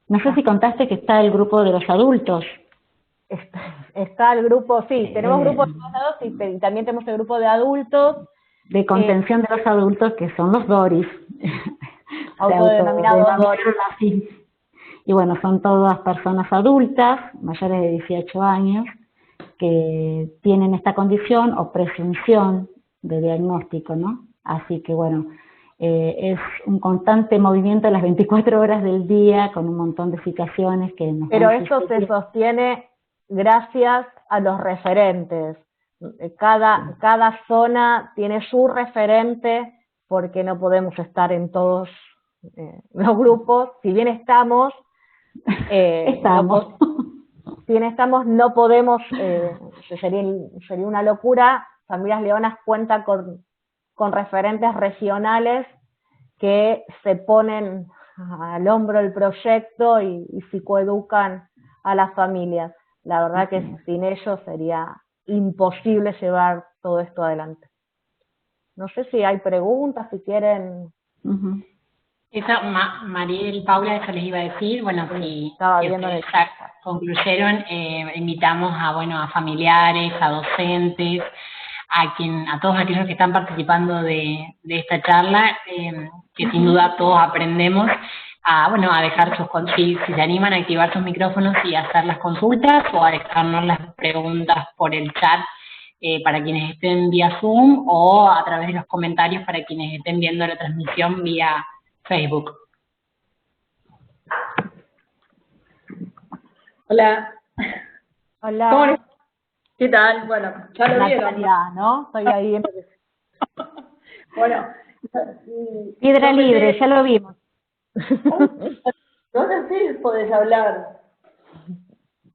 No sé si contaste que está el grupo de los adultos. Está el grupo, sí, tenemos grupos de adultos y también tenemos el grupo de adultos. De contención de los adultos, que son los DORIS. Autodenominados DORIS. Así. Y bueno, son todas personas adultas, mayores de 18 años, que tienen esta condición o presunción de diagnóstico, ¿no? Así que bueno, es un constante movimiento las 24 horas del día, con un montón de situaciones que nos... Pero eso se sostiene gracias a los referentes. Cada zona tiene su referente, porque no podemos estar en todos los grupos. Si bien estamos, no podemos, sería una locura. Familias Leonas cuenta con referentes regionales que se ponen al hombro del proyecto y psicoeducan a las familias. La verdad que sin ellos sería imposible llevar todo esto adelante. No sé si hay preguntas, si quieren... Eso, Mariel, Paula, eso les iba a decir. Bueno, si ustedes ya concluyeron, invitamos a familiares, a docentes, a todos aquellos que están participando de esta charla, que sin duda todos aprendemos, a dejar si se animan a activar sus micrófonos y hacer las consultas, o a dejarnos las preguntas por el chat, para quienes estén vía Zoom, o a través de los comentarios para quienes estén viendo la transmisión vía Facebook. Hola. Hola. ¿Cómo les... ¿Qué tal? Bueno, ya lo vieron. Natalia, ¿no? Estoy ahí. Bueno. Piedra libre, ya lo vimos. No sé si podés hablar.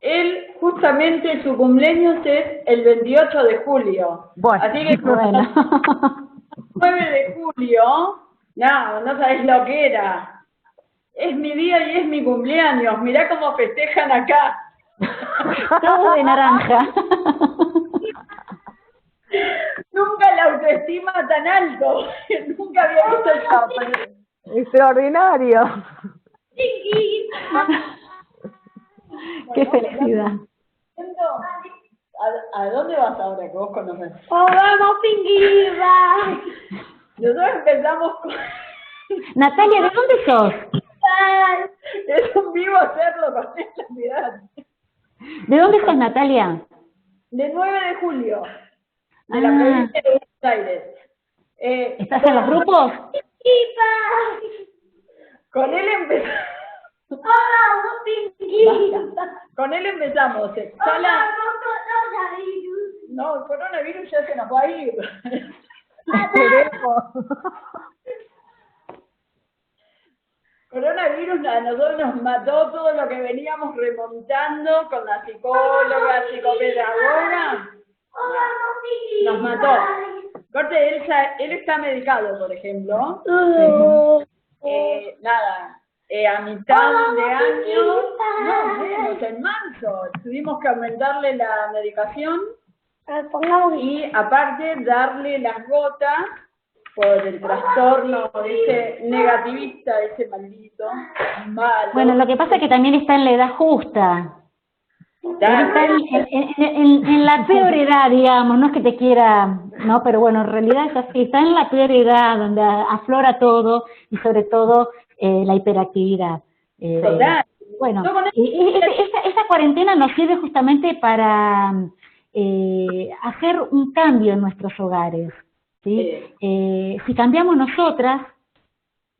Él, justamente, su cumpleaños es el 28 de julio. Bueno, así que bueno. 9 de julio, no sabés lo que era. Es mi día y es mi cumpleaños. Mirá cómo festejan acá. Todo de naranja. Nunca la autoestima tan alto. Nunca había visto eso. Extraordinario. Qué felicidad. ¿A dónde vas ahora que vos conoces? ¡Oh, vamos, Pinguiva! Nosotros empezamos con... Natalia, ¿de dónde sos? Es un vivo hacerlo con esta ciudad. ¿De dónde sos, Natalia? De 9 de julio, de la provincia de Buenos Aires. ¿Estás en los grupos? Con él empezamos. Con él empezamos. No, el coronavirus ya se nos va a ir. Coronavirus a nosotros nos mató todo lo que veníamos remontando con la psicóloga, psicopedagoga. Nos mató. Corte, él está medicado, por ejemplo. A mitad de año, en marzo, tuvimos que aumentarle la medicación y aparte darle las gotas por el trastorno ese negativista, ese maldito, malo. Bueno, lo que pasa es que también está en la edad justa. Está en la peor edad, digamos, no es que te quiera, no, pero bueno, en realidad es así, está en la peor edad, donde aflora todo, y sobre todo la hiperactividad. Bueno, esa cuarentena nos sirve justamente para hacer un cambio en nuestros hogares, ¿sí? Si cambiamos nosotras,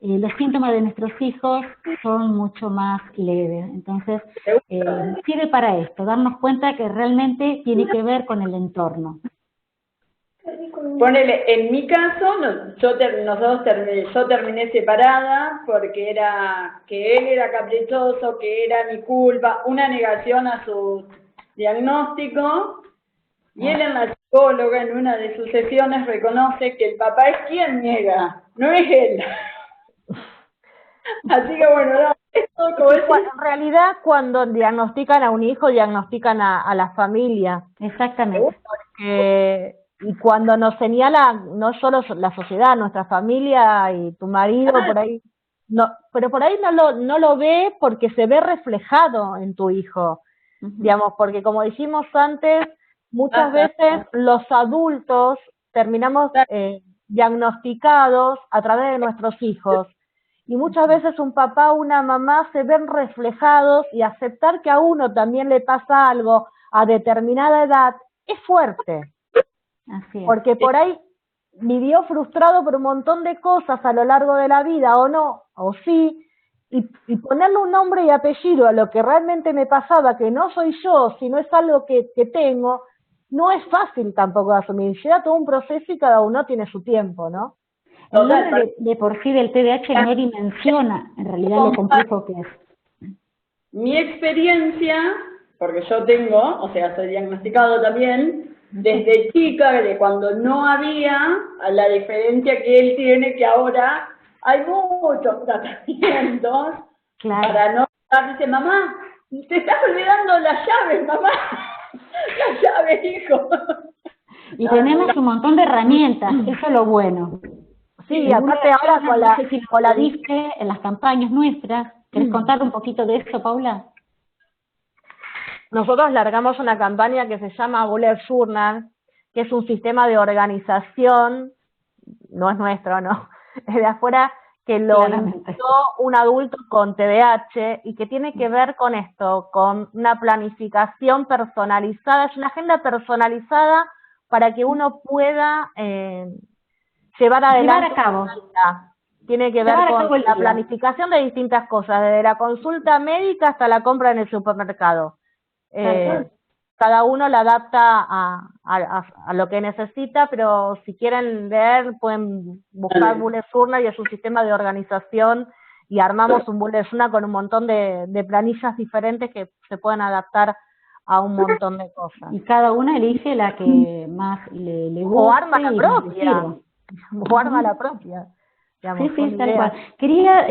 los síntomas de nuestros hijos son mucho más leves. Entonces, sirve para esto, darnos cuenta que realmente tiene que ver con el entorno. Ponele, en mi caso, yo terminé separada porque era que él era caprichoso, que era mi culpa, una negación a su diagnóstico, y él en la psicóloga, en una de sus sesiones, reconoce que el papá es quien niega, no es él. Así que bueno, no, esto como es... En realidad, cuando diagnostican a un hijo, diagnostican a la familia. Exactamente. Y cuando nos señala, no solo la sociedad, nuestra familia y tu marido, por ahí, no, pero por ahí no lo ve porque se ve reflejado en tu hijo. Digamos, porque como dijimos antes, muchas veces los adultos terminamos diagnosticados a través de nuestros hijos. Y muchas veces un papá o una mamá se ven reflejados, y aceptar que a uno también le pasa algo a determinada edad es fuerte. Así es. Porque por ahí vivió frustrado por un montón de cosas a lo largo de la vida, o no, o sí, y ponerle un nombre y apellido a lo que realmente me pasaba, que no soy yo, sino es algo que tengo, no es fácil tampoco de asumir. Lleva todo un proceso y cada uno tiene su tiempo, ¿no? El nombre de por sí del TDAH no dimensiona en realidad lo complejo que es. Mi experiencia, porque yo tengo, o sea, soy diagnosticado también, desde chica, de cuando no había, a la diferencia que él tiene, que ahora hay muchos tratamientos para no... Dice, mamá, te estás olvidando las llaves, mamá. Las llaves, hijo. Y tenemos un montón de herramientas, eso es lo bueno. Sí, aparte ahora con la viste en las campañas nuestras. ¿Querés contar un poquito de eso, Paula? Nosotros largamos una campaña que se llama Bullet Journal, que es un sistema de organización, no es nuestro, no, es de afuera, que lo inventó un adulto con TDAH y que tiene que ver con esto, con una planificación personalizada, es una agenda personalizada para que uno pueda llevar a cabo. Tiene que ver con la planificación de distintas cosas, desde la consulta médica hasta la compra en el supermercado. Cada uno la adapta a lo que necesita, pero si quieren leer pueden buscar Bullet Journal, y es un sistema de organización, y armamos un Bullet Journal con un montón de planillas diferentes que se pueden adaptar a un montón de cosas. Y cada una elige la que más le gusta. O arma la propia. O arma la propia. Digamos, sí, tal cual. Quería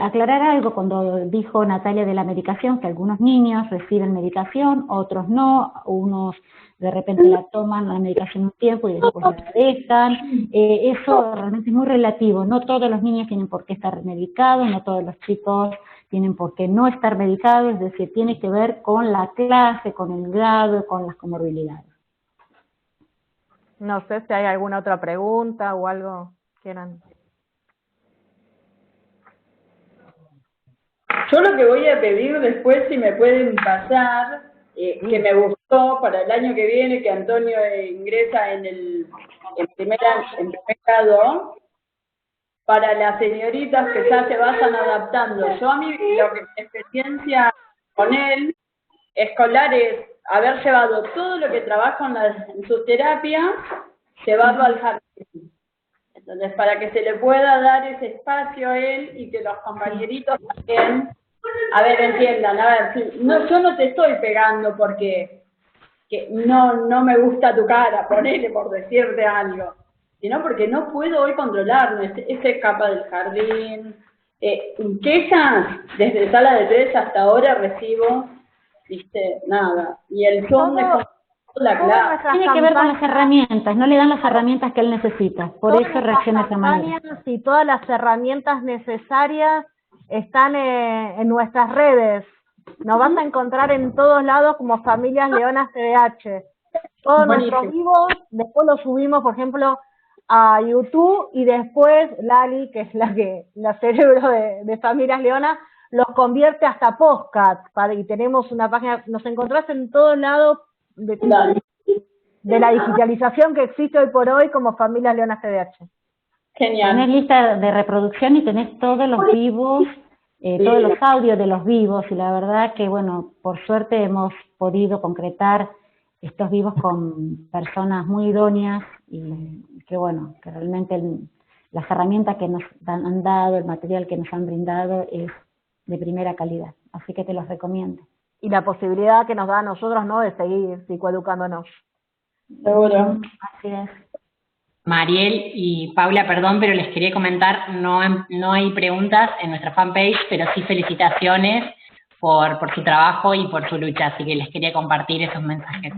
aclarar algo cuando dijo Natalia de la medicación, que algunos niños reciben medicación, otros no, unos de repente la toman la medicación un tiempo y después la dejan. Eso realmente es muy relativo, no todos los niños tienen por qué estar medicados, no todos los chicos tienen por qué no estar medicados, es decir, tiene que ver con la clase, con el grado, con las comorbilidades. No sé si hay alguna otra pregunta o algo quieran. Yo lo que voy a pedir después, si me pueden pasar, que me gustó para el año que viene, que Antonio ingresa en primer grado, para las señoritas que ya se vayan adaptando. Yo a mí, mi experiencia con él escolar es haber llevado todo lo que trabajo en sus terapias, llevarlo al jardín. Entonces, para que se le pueda dar ese espacio a él y que los compañeritos también, entiendan, no, yo no te estoy pegando porque no me gusta tu cara, ponele por decirte algo, sino porque no puedo hoy controlarme, se escapa del jardín, quejas desde sala de 3 hasta ahora recibo, nada, y el son es la clase. Tiene que ver con las herramientas, no le dan las herramientas que él necesita, por eso reacciona de esa manera. Y todas las herramientas necesarias están en nuestras redes. Nos vas a encontrar en todos lados como Familias Leonas TDAH. Todos nuestros vivos, después los subimos, por ejemplo, a YouTube, y después Lali, que es la cerebro de Familias Leonas, los convierte hasta podcast, y tenemos una página, nos encontrás en todos lados de la digitalización que existe hoy por hoy como Familias Leonas TDAH. Genial. Tenés lista de reproducción y tenés todos los vivos, todos los audios de los vivos, y la verdad que, bueno, por suerte hemos podido concretar estos vivos con personas muy idóneas y que, bueno, que realmente las herramientas que nos han dado, el material que nos han brindado es de primera calidad. Así que te los recomiendo. Y la posibilidad que nos da a nosotros, ¿no?, de seguir psicoeducándonos. Seguro. Así es. Mariel y Paula, perdón, pero les quería comentar, no hay preguntas en nuestra fanpage, pero sí felicitaciones por su trabajo y por su lucha, así que les quería compartir esos mensajes.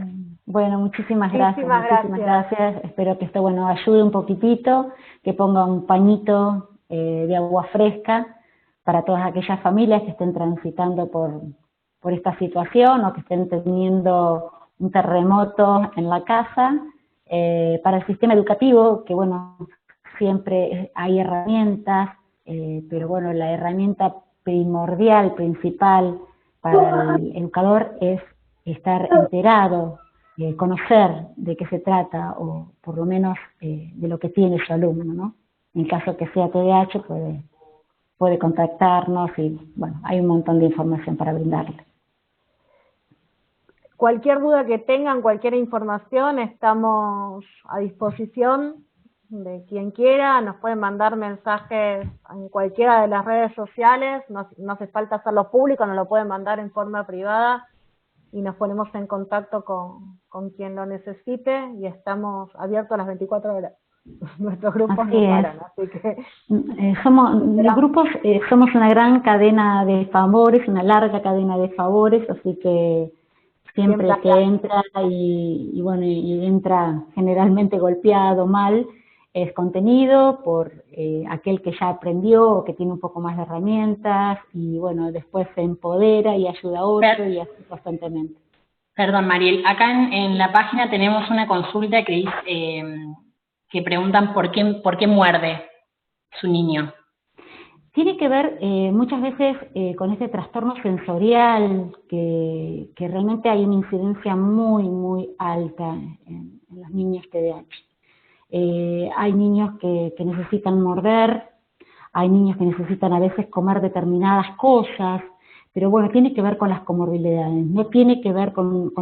Bueno, muchísimas gracias. Muchísimas Gracias. Espero que esto, bueno, ayude un poquitito, que ponga un pañito de agua fresca para todas aquellas familias que estén transitando por esta situación o que estén teniendo un terremoto en la casa. Para el sistema educativo, que bueno, siempre hay herramientas, pero bueno, la herramienta primordial, principal para el educador es estar enterado, conocer de qué se trata o por lo menos de lo que tiene su alumno, ¿no? En caso que sea TDAH puede contactarnos y bueno, hay un montón de información para brindarle. Cualquier duda que tengan, cualquier información, estamos a disposición de quien quiera. Nos pueden mandar mensajes en cualquiera de las redes sociales, no hace falta hacerlo público, nos lo pueden mandar en forma privada y nos ponemos en contacto con quien lo necesite y estamos abiertos las 24 horas. Nuestros grupos no paran, así que... Los grupos somos una gran cadena de favores, una larga cadena de favores, así que siempre que entra y bueno, y entra generalmente golpeado, mal, es contenido por aquel que ya aprendió o que tiene un poco más de herramientas y bueno, después se empodera y ayuda a otro y así constantemente. Perdón, Mariel, acá en la página tenemos una consulta que dice, que preguntan por qué muerde su niño. Tiene que ver muchas veces con este trastorno sensorial que realmente hay una incidencia muy, muy alta en los niños TDAH. Hay niños que necesitan morder, hay niños que necesitan a veces comer determinadas cosas, pero bueno, tiene que ver con las comorbilidades, no tiene que ver con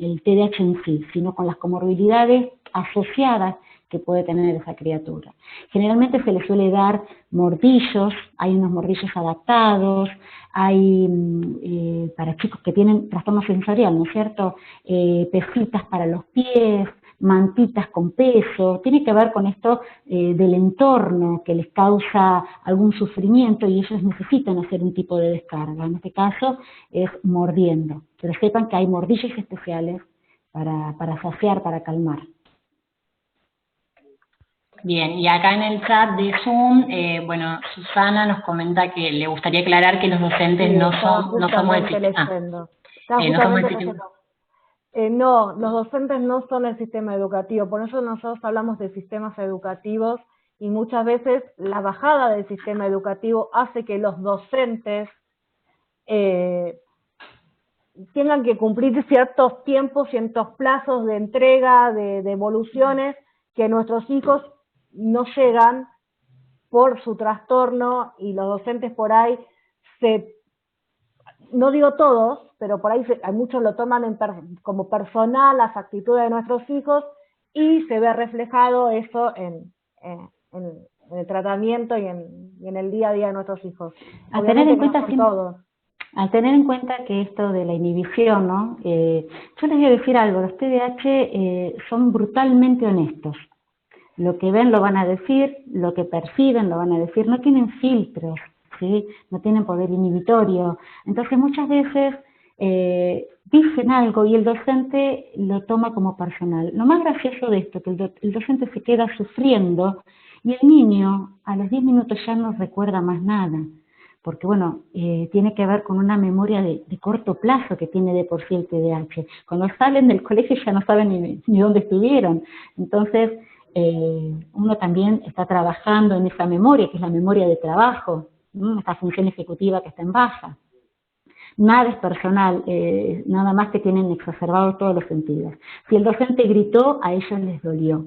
el TDAH en sí, sino con las comorbilidades asociadas que puede tener esa criatura. Generalmente se le suele dar mordillos, hay unos mordillos adaptados, hay para chicos que tienen trastorno sensorial, ¿no es cierto? Pesitas para los pies, mantitas con peso, tiene que ver con esto del entorno que les causa algún sufrimiento y ellos necesitan hacer un tipo de descarga, en este caso es mordiendo, pero sepan que hay mordillos especiales para saciar, para calmar. Bien, y acá en el chat de Zoom, bueno, Susana nos comenta que le gustaría aclarar que los docentes no somos el sistema. No, los docentes no son el sistema educativo, por eso nosotros hablamos de sistemas educativos y muchas veces la bajada del sistema educativo hace que los docentes tengan que cumplir ciertos tiempos, ciertos plazos de entrega, de devoluciones, que nuestros hijos no llegan por su trastorno y los docentes por ahí no digo todos, pero por ahí muchos lo toman como personal las actitudes de nuestros hijos y se ve reflejado eso en el tratamiento y en el día a día de nuestros hijos. Al tener en cuenta que esto de la inhibición, ¿no? Yo les voy a decir algo, los TDAH son brutalmente honestos. Lo que ven lo van a decir, lo que perciben lo van a decir, no tienen filtros, ¿sí? No tienen poder inhibitorio. Entonces muchas veces dicen algo y el docente lo toma como personal. Lo más gracioso de esto es que el docente se queda sufriendo y el niño a los 10 minutos ya no recuerda más nada, porque bueno, tiene que ver con una memoria de corto plazo que tiene de por sí el TDAH. Cuando salen del colegio ya no saben ni dónde estuvieron. Entonces, uno también está trabajando en esa memoria, que es la memoria de trabajo, esta función ejecutiva que está en baja. Nada es personal, nada más que tienen exacerbados todos los sentidos. Si el docente gritó, a ellos les dolió.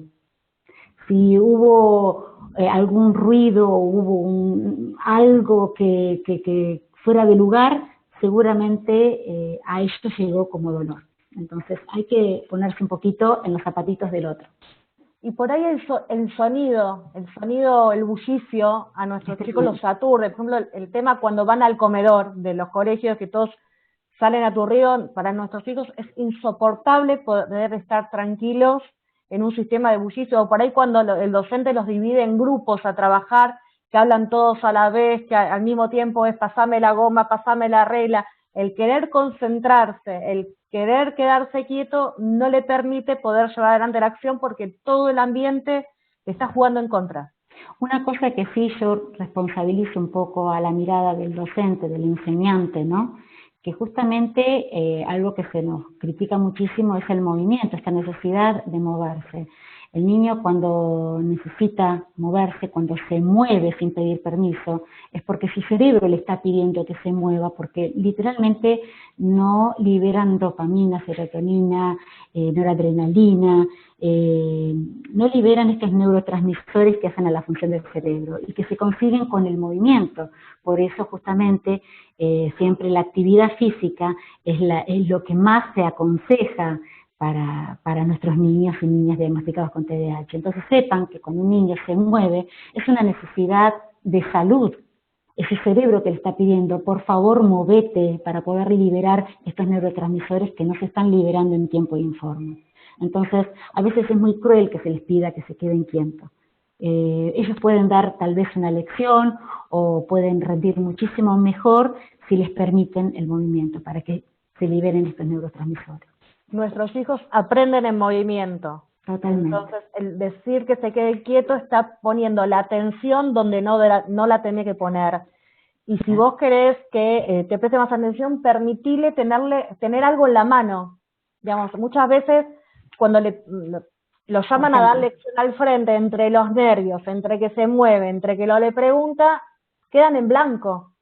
Si hubo algún ruido, hubo algo que fuera de lugar, seguramente a esto llegó como dolor. Entonces hay que ponerse un poquito en los zapatitos del otro. Y por ahí el sonido, el bullicio, a nuestros chicos los aturde. Por ejemplo, el tema cuando van al comedor de los colegios, que todos salen aturdidos, para nuestros chicos es insoportable poder estar tranquilos en un sistema de bullicio, o por ahí cuando el docente los divide en grupos a trabajar, que hablan todos a la vez, que al mismo tiempo es pasame la goma, pasame la regla, el querer concentrarse, el querer quedarse quieto no le permite poder llevar adelante la acción porque todo el ambiente está jugando en contra. Una cosa que sí yo responsabilizo un poco a la mirada del docente, del enseñante, ¿no? Que justamente algo que se nos critica muchísimo es el movimiento, esta necesidad de moverse. El niño cuando necesita moverse, cuando se mueve sin pedir permiso, es porque su cerebro le está pidiendo que se mueva, porque literalmente no liberan dopamina, serotonina, noradrenalina, no liberan estos neurotransmisores que hacen a la función del cerebro y que se consiguen con el movimiento. Por eso justamente siempre la actividad física es lo que más se aconseja para nuestros niños y niñas diagnosticados con TDAH. Entonces sepan que cuando un niño se mueve es una necesidad de salud. Es el cerebro que le está pidiendo, por favor, movete para poder liberar estos neurotransmisores que no se están liberando en tiempo y en forma. Entonces, a veces es muy cruel que se les pida que se queden quietos. Ellos pueden dar tal vez una lección o pueden rendir muchísimo mejor si les permiten el movimiento para que se liberen estos neurotransmisores. Nuestros hijos aprenden en movimiento. Totalmente. Entonces, el decir que se quede quieto está poniendo la atención donde no la tenía que poner. Y si vos querés que te preste más atención, permitile tener algo en la mano. Digamos, muchas veces cuando lo llaman a dar lección al frente, entre los nervios, entre que se mueve, entre que le pregunta, quedan en blanco.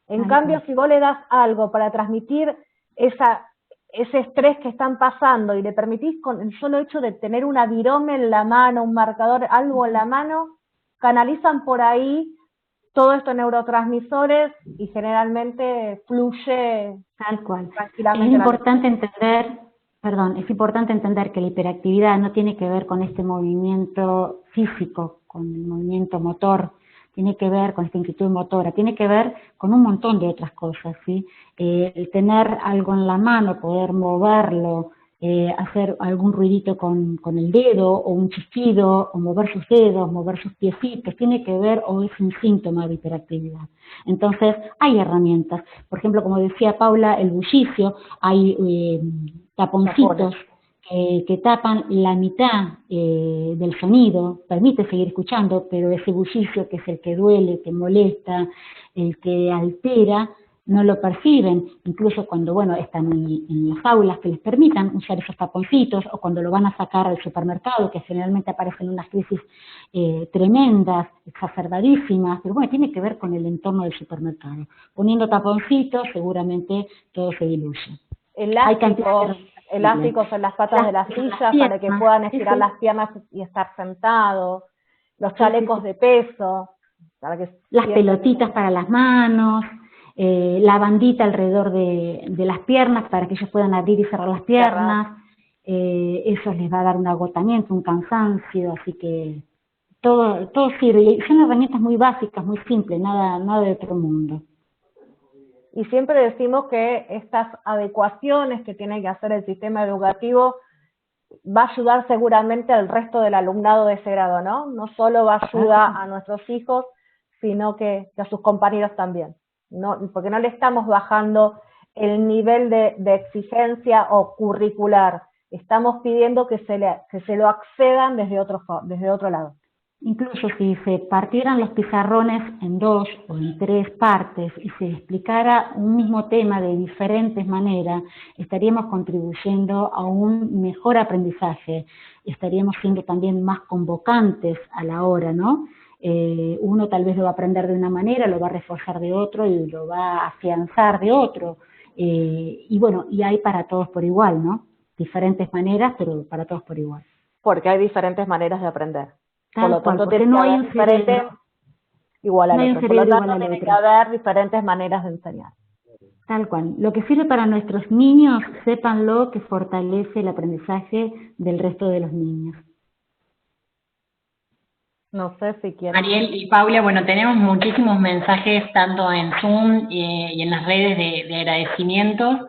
En cambio, si vos le das algo para transmitir ese estrés que están pasando y le permitís con el solo hecho de tener una virome en la mano, un marcador, algo en la mano, canalizan por ahí todos estos neurotransmisores y generalmente fluye tal cual. Tranquilamente. Es importante entender que la hiperactividad no tiene que ver con este movimiento físico, con el movimiento motor, tiene que ver con esta inquietud motora, tiene que ver con un montón de otras cosas, ¿sí? El tener algo en la mano, poder moverlo, hacer algún ruidito con el dedo, o un chasquido, o mover sus dedos, mover sus piecitos, tiene que ver o es un síntoma de hiperactividad. Entonces, hay herramientas. Por ejemplo, como decía Paula, el bullicio, hay taponcitos que tapan la mitad del sonido, permite seguir escuchando, pero ese bullicio que es el que duele, que molesta, el que altera, no lo perciben, incluso cuando están en las aulas que les permitan usar esos taponcitos, o cuando lo van a sacar al supermercado, que generalmente aparecen unas crisis tremendas, exacerbadísimas, pero tiene que ver con el entorno del supermercado. Poniendo taponcitos seguramente todo se diluye. Elásticos en las patas de las sillas para que puedan estirar las piernas y estar sentados, los chalecos de peso, para que las pelotitas para las manos, la bandita alrededor de las piernas para que ellos puedan abrir y cerrar las piernas, eso les va a dar un agotamiento, un cansancio, así que todo sirve. Y son herramientas muy básicas, muy simples, nada de otro mundo. Y siempre decimos que estas adecuaciones que tiene que hacer el sistema educativo va a ayudar seguramente al resto del alumnado de ese grado, ¿no? No solo va a ayudar a nuestros hijos, sino que a sus compañeros también. No, porque no le estamos bajando el nivel de exigencia o curricular, estamos pidiendo que se lo accedan desde otro lado. Incluso si se partieran los pizarrones en 2 o en 3 partes y se explicara un mismo tema de diferentes maneras, estaríamos contribuyendo a un mejor aprendizaje, estaríamos siendo también más convocantes a la hora, ¿no? Uno tal vez lo va a aprender de una manera, lo va a reforzar de otro y lo va a afianzar de otro. Y hay para todos por igual, ¿no? Diferentes maneras, pero para todos por igual. Porque hay diferentes maneras de aprender. Por lo Tal cual, tanto, porque tiene no que hay haber un cerebro, diferentes, igual no al hay un otro. Por lo cerebro igual tanto, al tiene que otro. haber diferentes maneras de enseñar. Tal cual. Lo que sirve para nuestros niños, sépanlo, que fortalece el aprendizaje del resto de los niños. No sé si quieren. Mariel y Paula, bueno, tenemos muchísimos mensajes tanto en Zoom y en las redes de agradecimientos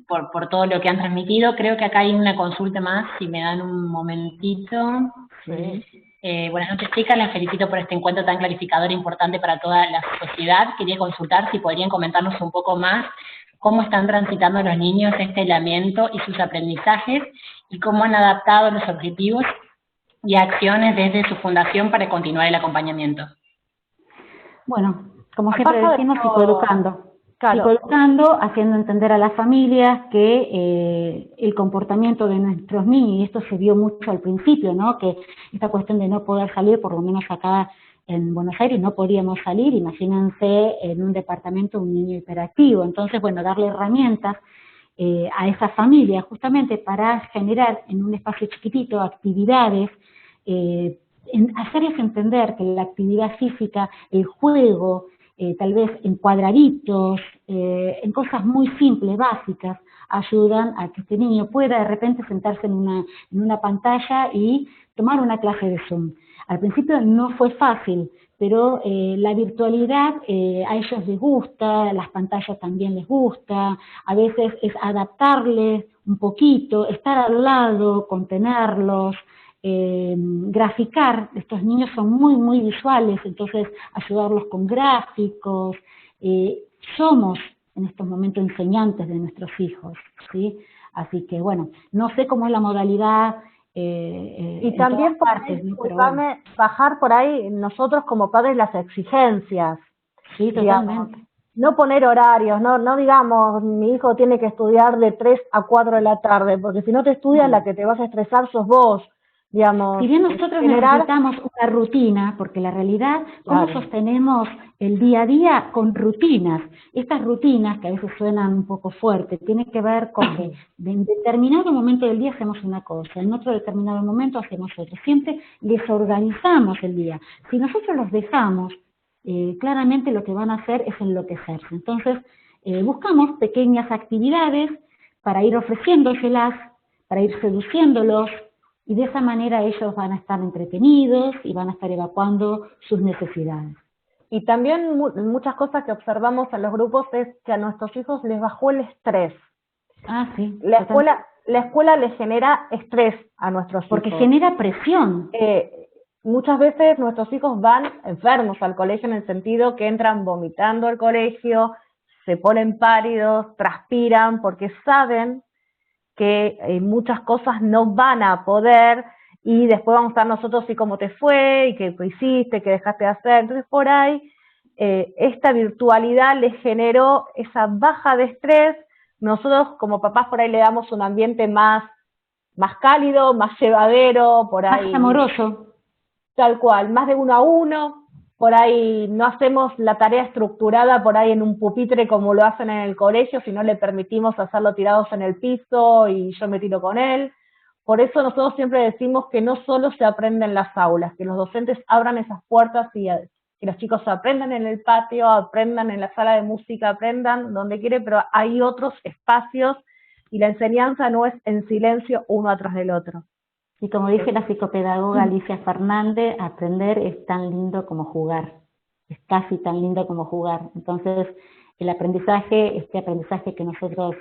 por todo lo que han transmitido. Creo que acá hay una consulta más, si me dan un momentito. Sí. Buenas noches, chicas, las felicito por este encuentro tan clarificador e importante para toda la sociedad. Quería consultar si podrían comentarnos un poco más cómo están transitando los niños este aislamiento y sus aprendizajes y cómo han adaptado los objetivos y acciones desde su fundación para continuar el acompañamiento. Bueno, como siempre Pasa de decimos, todo. psicoeducando. Claro. Psicoeducando, haciendo entender a las familias que el comportamiento de nuestros niños, y esto se vio mucho al principio, ¿no? Que esta cuestión de no poder salir, por lo menos acá en Buenos Aires no podíamos salir, imagínense en un departamento un niño hiperactivo. Entonces, bueno, darle herramientas a esa familia justamente para generar en un espacio chiquitito actividades, hacerles entender que la actividad física, el juego, tal vez en cuadraditos, en cosas muy simples, básicas, ayudan a que este niño pueda de repente sentarse en una pantalla y tomar una clase de Zoom. Al principio no fue fácil, pero la virtualidad a ellos les gusta, las pantallas también les gusta, a veces es adaptarles un poquito, estar al lado, contenerlos, graficar. Estos niños son muy, muy visuales, entonces ayudarlos con gráficos. Somos en estos momentos enseñantes de nuestros hijos, ¿sí? Así que bueno, no sé cómo es la modalidad Y también por ahí, ¿no? disculpame, bueno, bajar por ahí nosotros como padres las exigencias. Sí, digamos, totalmente. no poner horarios, no digamos, mi hijo tiene que estudiar de 3 a 4 de la tarde, porque si no te estudias, la que te vas a estresar sos vos, digamos. Si bien nosotros necesitamos una rutina, porque la realidad, ¿cómo sostenemos el día a día? Con rutinas. Estas rutinas, que a veces suenan un poco fuertes, tienen que ver con que en determinado momento del día hacemos una cosa, en otro determinado momento hacemos otra. Siempre les organizamos el día. Si nosotros los dejamos, claramente lo que van a hacer es enloquecerse. Entonces, buscamos pequeñas actividades para ir ofreciéndoselas, para ir seduciéndolos, y de esa manera ellos van a estar entretenidos y van a estar evacuando sus necesidades. Y también muchas cosas que observamos en los grupos es que a nuestros hijos les bajó el estrés. Ah, sí. La escuela les genera estrés a nuestros hijos. Porque genera presión. Muchas veces nuestros hijos van enfermos al colegio en el sentido que entran vomitando al colegio, se ponen pálidos, transpiran, porque saben que muchas cosas no van a poder y después vamos a estar nosotros y cómo te fue, y qué hiciste, qué dejaste de hacer. Entonces por ahí esta virtualidad les generó esa baja de estrés. Nosotros como papás por ahí le damos un ambiente más cálido, más llevadero, por ahí. Más amoroso. Tal cual, más de 1 a 1. Por ahí no hacemos la tarea estructurada por ahí en un pupitre como lo hacen en el colegio, sino le permitimos hacerlo tirados en el piso y yo me tiro con él. Por eso nosotros siempre decimos que no solo se aprende en las aulas, que los docentes abran esas puertas y que los chicos aprendan en el patio, aprendan en la sala de música, aprendan donde quiere, pero hay otros espacios y la enseñanza no es en silencio uno atrás del otro. Y como dice la psicopedagoga Alicia Fernández, aprender es tan lindo como jugar, es casi tan lindo como jugar. Entonces, el aprendizaje, este aprendizaje que nosotros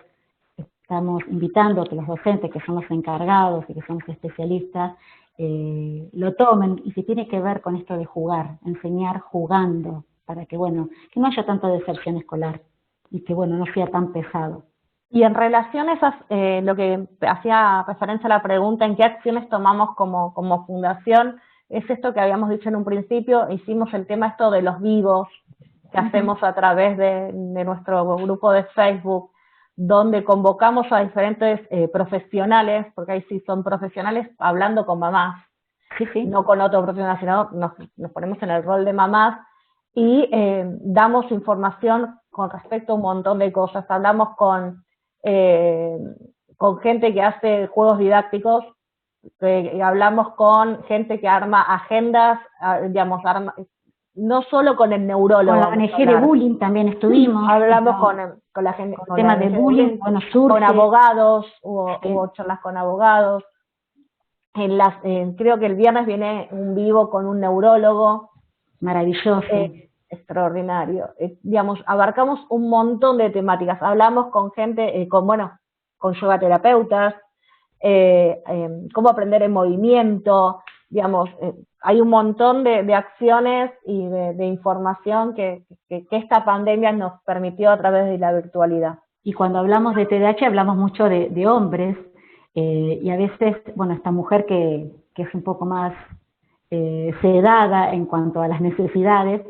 estamos invitando a que los docentes, que son los encargados y que son los especialistas, lo tomen, y que tiene que ver con esto de jugar, enseñar jugando, para que, bueno, que no haya tanta deserción escolar y que, bueno, no sea tan pesado. Y en relación a esas, lo que hacía referencia a la pregunta, ¿en qué acciones tomamos como fundación? Es esto que habíamos dicho en un principio, hicimos el tema esto de los vivos, que hacemos a través de nuestro grupo de Facebook, donde convocamos a diferentes profesionales, porque ahí sí son profesionales hablando con mamás, no con otro profesional, sino nos ponemos en el rol de mamás y damos información con respecto a un montón de cosas. Hablamos con gente que hace juegos didácticos hablamos con gente que arma agendas, digamos, no solo con el neurólogo. Con la ONG de bullying también estuvimos. Hablamos con la gente, con temas de bullying, bueno, surge. Con abogados, hubo charlas con abogados. Creo que el viernes viene un vivo con un neurólogo. Maravilloso. Extraordinario. Digamos, abarcamos un montón de temáticas. Hablamos con gente, con yoga terapeutas, cómo aprender en movimiento, digamos, hay un montón de acciones y de información que esta pandemia nos permitió a través de la virtualidad. Y cuando hablamos de TDAH hablamos mucho de hombres, y a veces, bueno, esta mujer que es un poco más sedada en cuanto a las necesidades,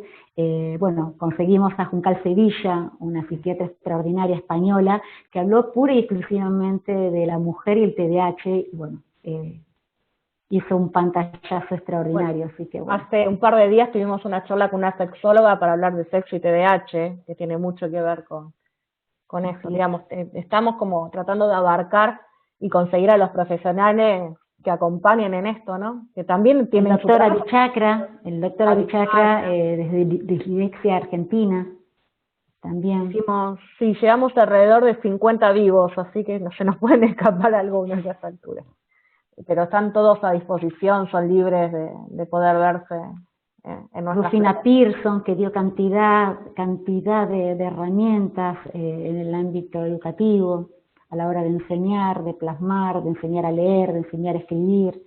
bueno, conseguimos a Juncal Sevilla, una psiquiatra extraordinaria española, que habló pura y exclusivamente de la mujer y el TDAH, y bueno, hizo un pantallazo extraordinario, así que bueno. Hace un par de días tuvimos una charla con una sexóloga para hablar de sexo y TDAH, que tiene mucho que ver con eso, digamos, estamos como tratando de abarcar y conseguir a los profesionales que acompañen en esto, ¿no? Que también tienen el doctor Abichakra, desde Dislexia Argentina, también. Sí, llevamos alrededor de 50 vivos, así que no se nos pueden escapar algunos a esta altura. Pero están todos a disposición, son libres de poder verse en nuestras Rufina Pearson, que dio cantidad de herramientas en el ámbito educativo, a la hora de enseñar, de plasmar, de enseñar a leer, de enseñar a escribir.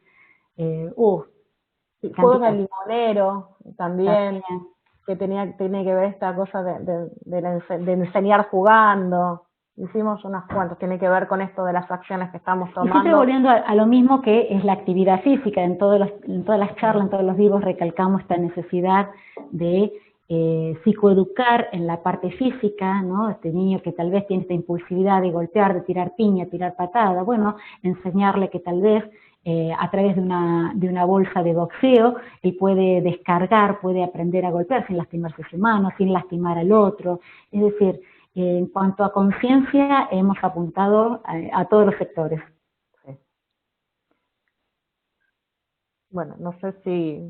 Juegos del limonero también, que tiene que ver esta cosa de enseñar jugando. Hicimos unas cuantas, tiene que ver con esto de las acciones que estamos tomando. Y siempre volviendo a lo mismo que es la actividad física, en todas las charlas, en todos los vivos recalcamos esta necesidad de psicoeducar en la parte física, ¿no? Este niño que tal vez tiene esta impulsividad de golpear, de tirar piña, tirar patada, bueno, enseñarle que tal vez a través de una bolsa de boxeo él puede descargar, puede aprender a golpear sin lastimarse su mano, sin lastimar al otro, es decir, en cuanto a conciencia hemos apuntado a todos los sectores. Sí. Bueno, no sé si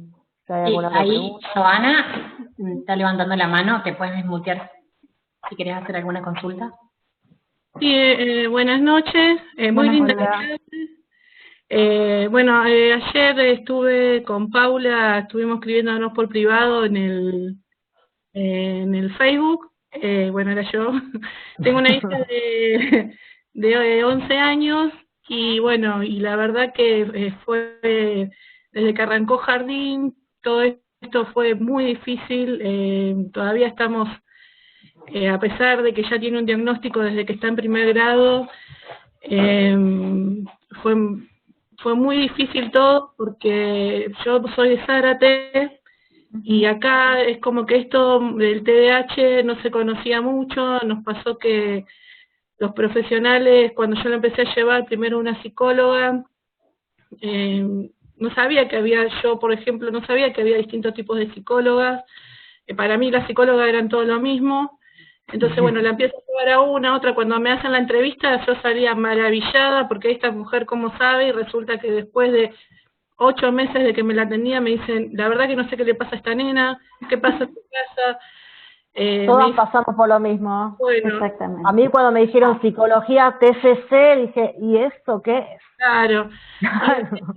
hay alguna pregunta. Joana está levantando la mano, te puedes desmutear si querés hacer alguna consulta. Sí, buenas noches, muy linda clase. Ayer estuve con Paula, estuvimos escribiéndonos por privado en el Facebook. Era yo. Tengo una hija de 11 años y bueno, y la verdad que fue desde que arrancó jardín, todo esto fue muy difícil. Todavía estamos, a pesar de que ya tiene un diagnóstico desde que está en primer grado, fue muy difícil todo porque yo soy de Zárate. Y acá es como que esto del TDAH no se conocía mucho, nos pasó que los profesionales, cuando yo lo empecé a llevar, primero una psicóloga, no sabía que había, yo por ejemplo, no sabía que había distintos tipos de psicólogas, para mí las psicólogas eran todo lo mismo, entonces bueno, la empiezo a llevar a una, a otra, cuando me hacen la entrevista yo salía maravillada, porque esta mujer cómo sabe, y resulta que después de 8 meses de que me la atendía, me dicen, la verdad que no sé qué le pasa a esta nena, qué pasa en tu casa. Todas pasamos por lo mismo. Bueno, exactamente. A mí cuando me dijeron psicología TCC, dije, ¿y esto qué es? Claro.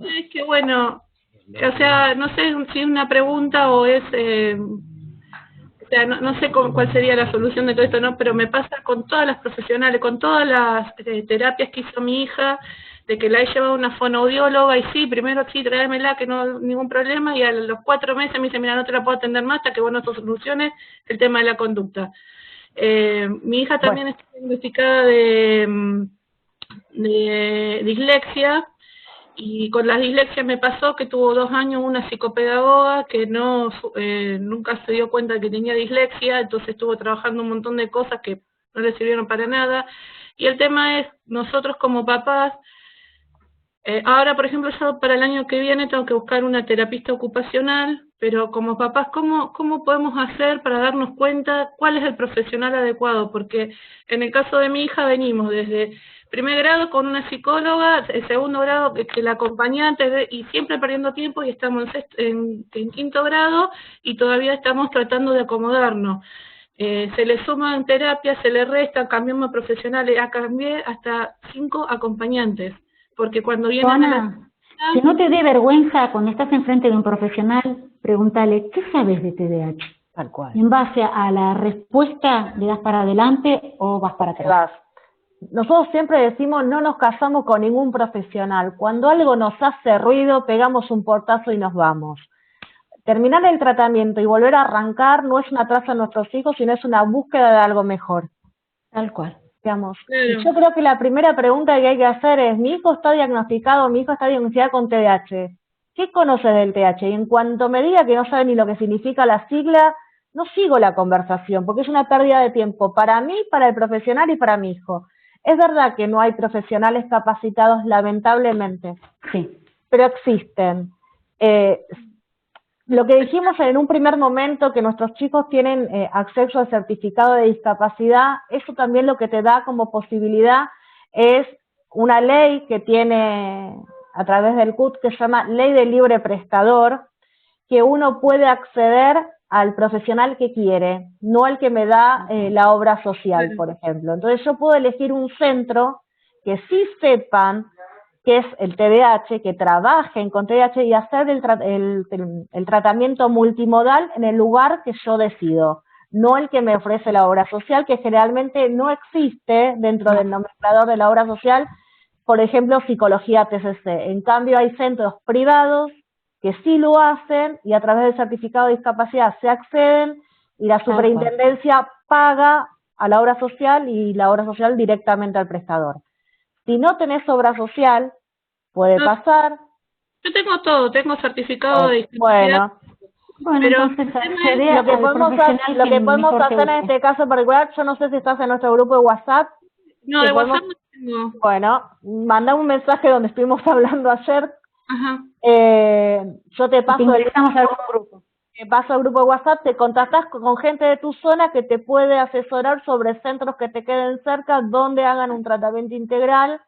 Es que bueno, o sea, no sé si es una pregunta o es... o sea, no sé cuál sería la solución de todo esto, ¿no? Pero me pasa con todas las profesionales, con todas las terapias que hizo mi hija, de que la he llevado a una fonoaudióloga y sí, primero sí, tráemela, que no hay ningún problema, y a los 4 meses me dice, mira, no te la puedo atender más hasta que vos no soluciones el tema de la conducta. Mi hija también está diagnosticada de dislexia, y con las dislexias me pasó que tuvo 2 años una psicopedagoga que nunca se dio cuenta de que tenía dislexia, entonces estuvo trabajando un montón de cosas que no le sirvieron para nada, y el tema es, nosotros como papás, ahora, por ejemplo, yo para el año que viene tengo que buscar una terapista ocupacional pero como papás, ¿cómo podemos hacer para darnos cuenta cuál es el profesional adecuado? Porque en el caso de mi hija venimos desde primer grado con una psicóloga, el segundo grado que la acompañante, y siempre perdiendo tiempo, y estamos en quinto grado y todavía estamos tratando de acomodarnos. Se le suman terapias, se le restan, cambiamos profesionales, cambié hasta 5 acompañantes, porque cuando vienen Joana, si no te dé vergüenza cuando estás enfrente de un profesional, pregúntale, ¿qué sabes de TDAH? Tal cual. En base a la respuesta, ¿le das para adelante o vas para atrás? Nosotros siempre decimos, no nos casamos con ningún profesional. Cuando algo nos hace ruido, pegamos un portazo y nos vamos. Terminar el tratamiento y volver a arrancar no es un atraso a nuestros hijos, sino es una búsqueda de algo mejor. Tal cual. Digamos. Claro. Yo creo que la primera pregunta que hay que hacer es, mi hijo está diagnosticado con TDAH. ¿Qué conoces del TDAH? Y en cuanto me diga que no sabe ni lo que significa la sigla, no sigo la conversación, porque es una pérdida de tiempo para mí, para el profesional y para mi hijo. Es verdad que no hay profesionales capacitados, lamentablemente, Sí. pero existen. Lo que dijimos en un primer momento, que nuestros chicos tienen acceso al certificado de discapacidad, eso también lo que te da como posibilidad es una ley que tiene a través del CUT que se llama Ley del Libre Prestador, que uno puede acceder al profesional que quiere, no al que me da la obra social, por ejemplo. Entonces yo puedo elegir un centro que sí sepan que es el TDAH, que trabajen con TDAH y hacer el tratamiento multimodal en el lugar que yo decido, no el que me ofrece la obra social, que generalmente no existe dentro del nomenclador de la obra social, por ejemplo, psicología TCC. En cambio, hay centros privados que sí lo hacen y a través del certificado de discapacidad se acceden y la superintendencia paga a la obra social y la obra social directamente al prestador. Si no tenés obra social, puede pasar. Yo tengo todo, tengo certificado de discapacidad. Bueno, pero entonces Lo que podemos hacer en este caso particular, yo no sé si estás en nuestro grupo de WhatsApp. No, de WhatsApp no tengo. Bueno, manda un mensaje donde estuvimos hablando ayer. Ajá. Yo te paso grupo. Te paso al grupo de WhatsApp, te contactás con gente de tu zona que te puede asesorar sobre centros que te queden cerca, donde hagan un tratamiento integral,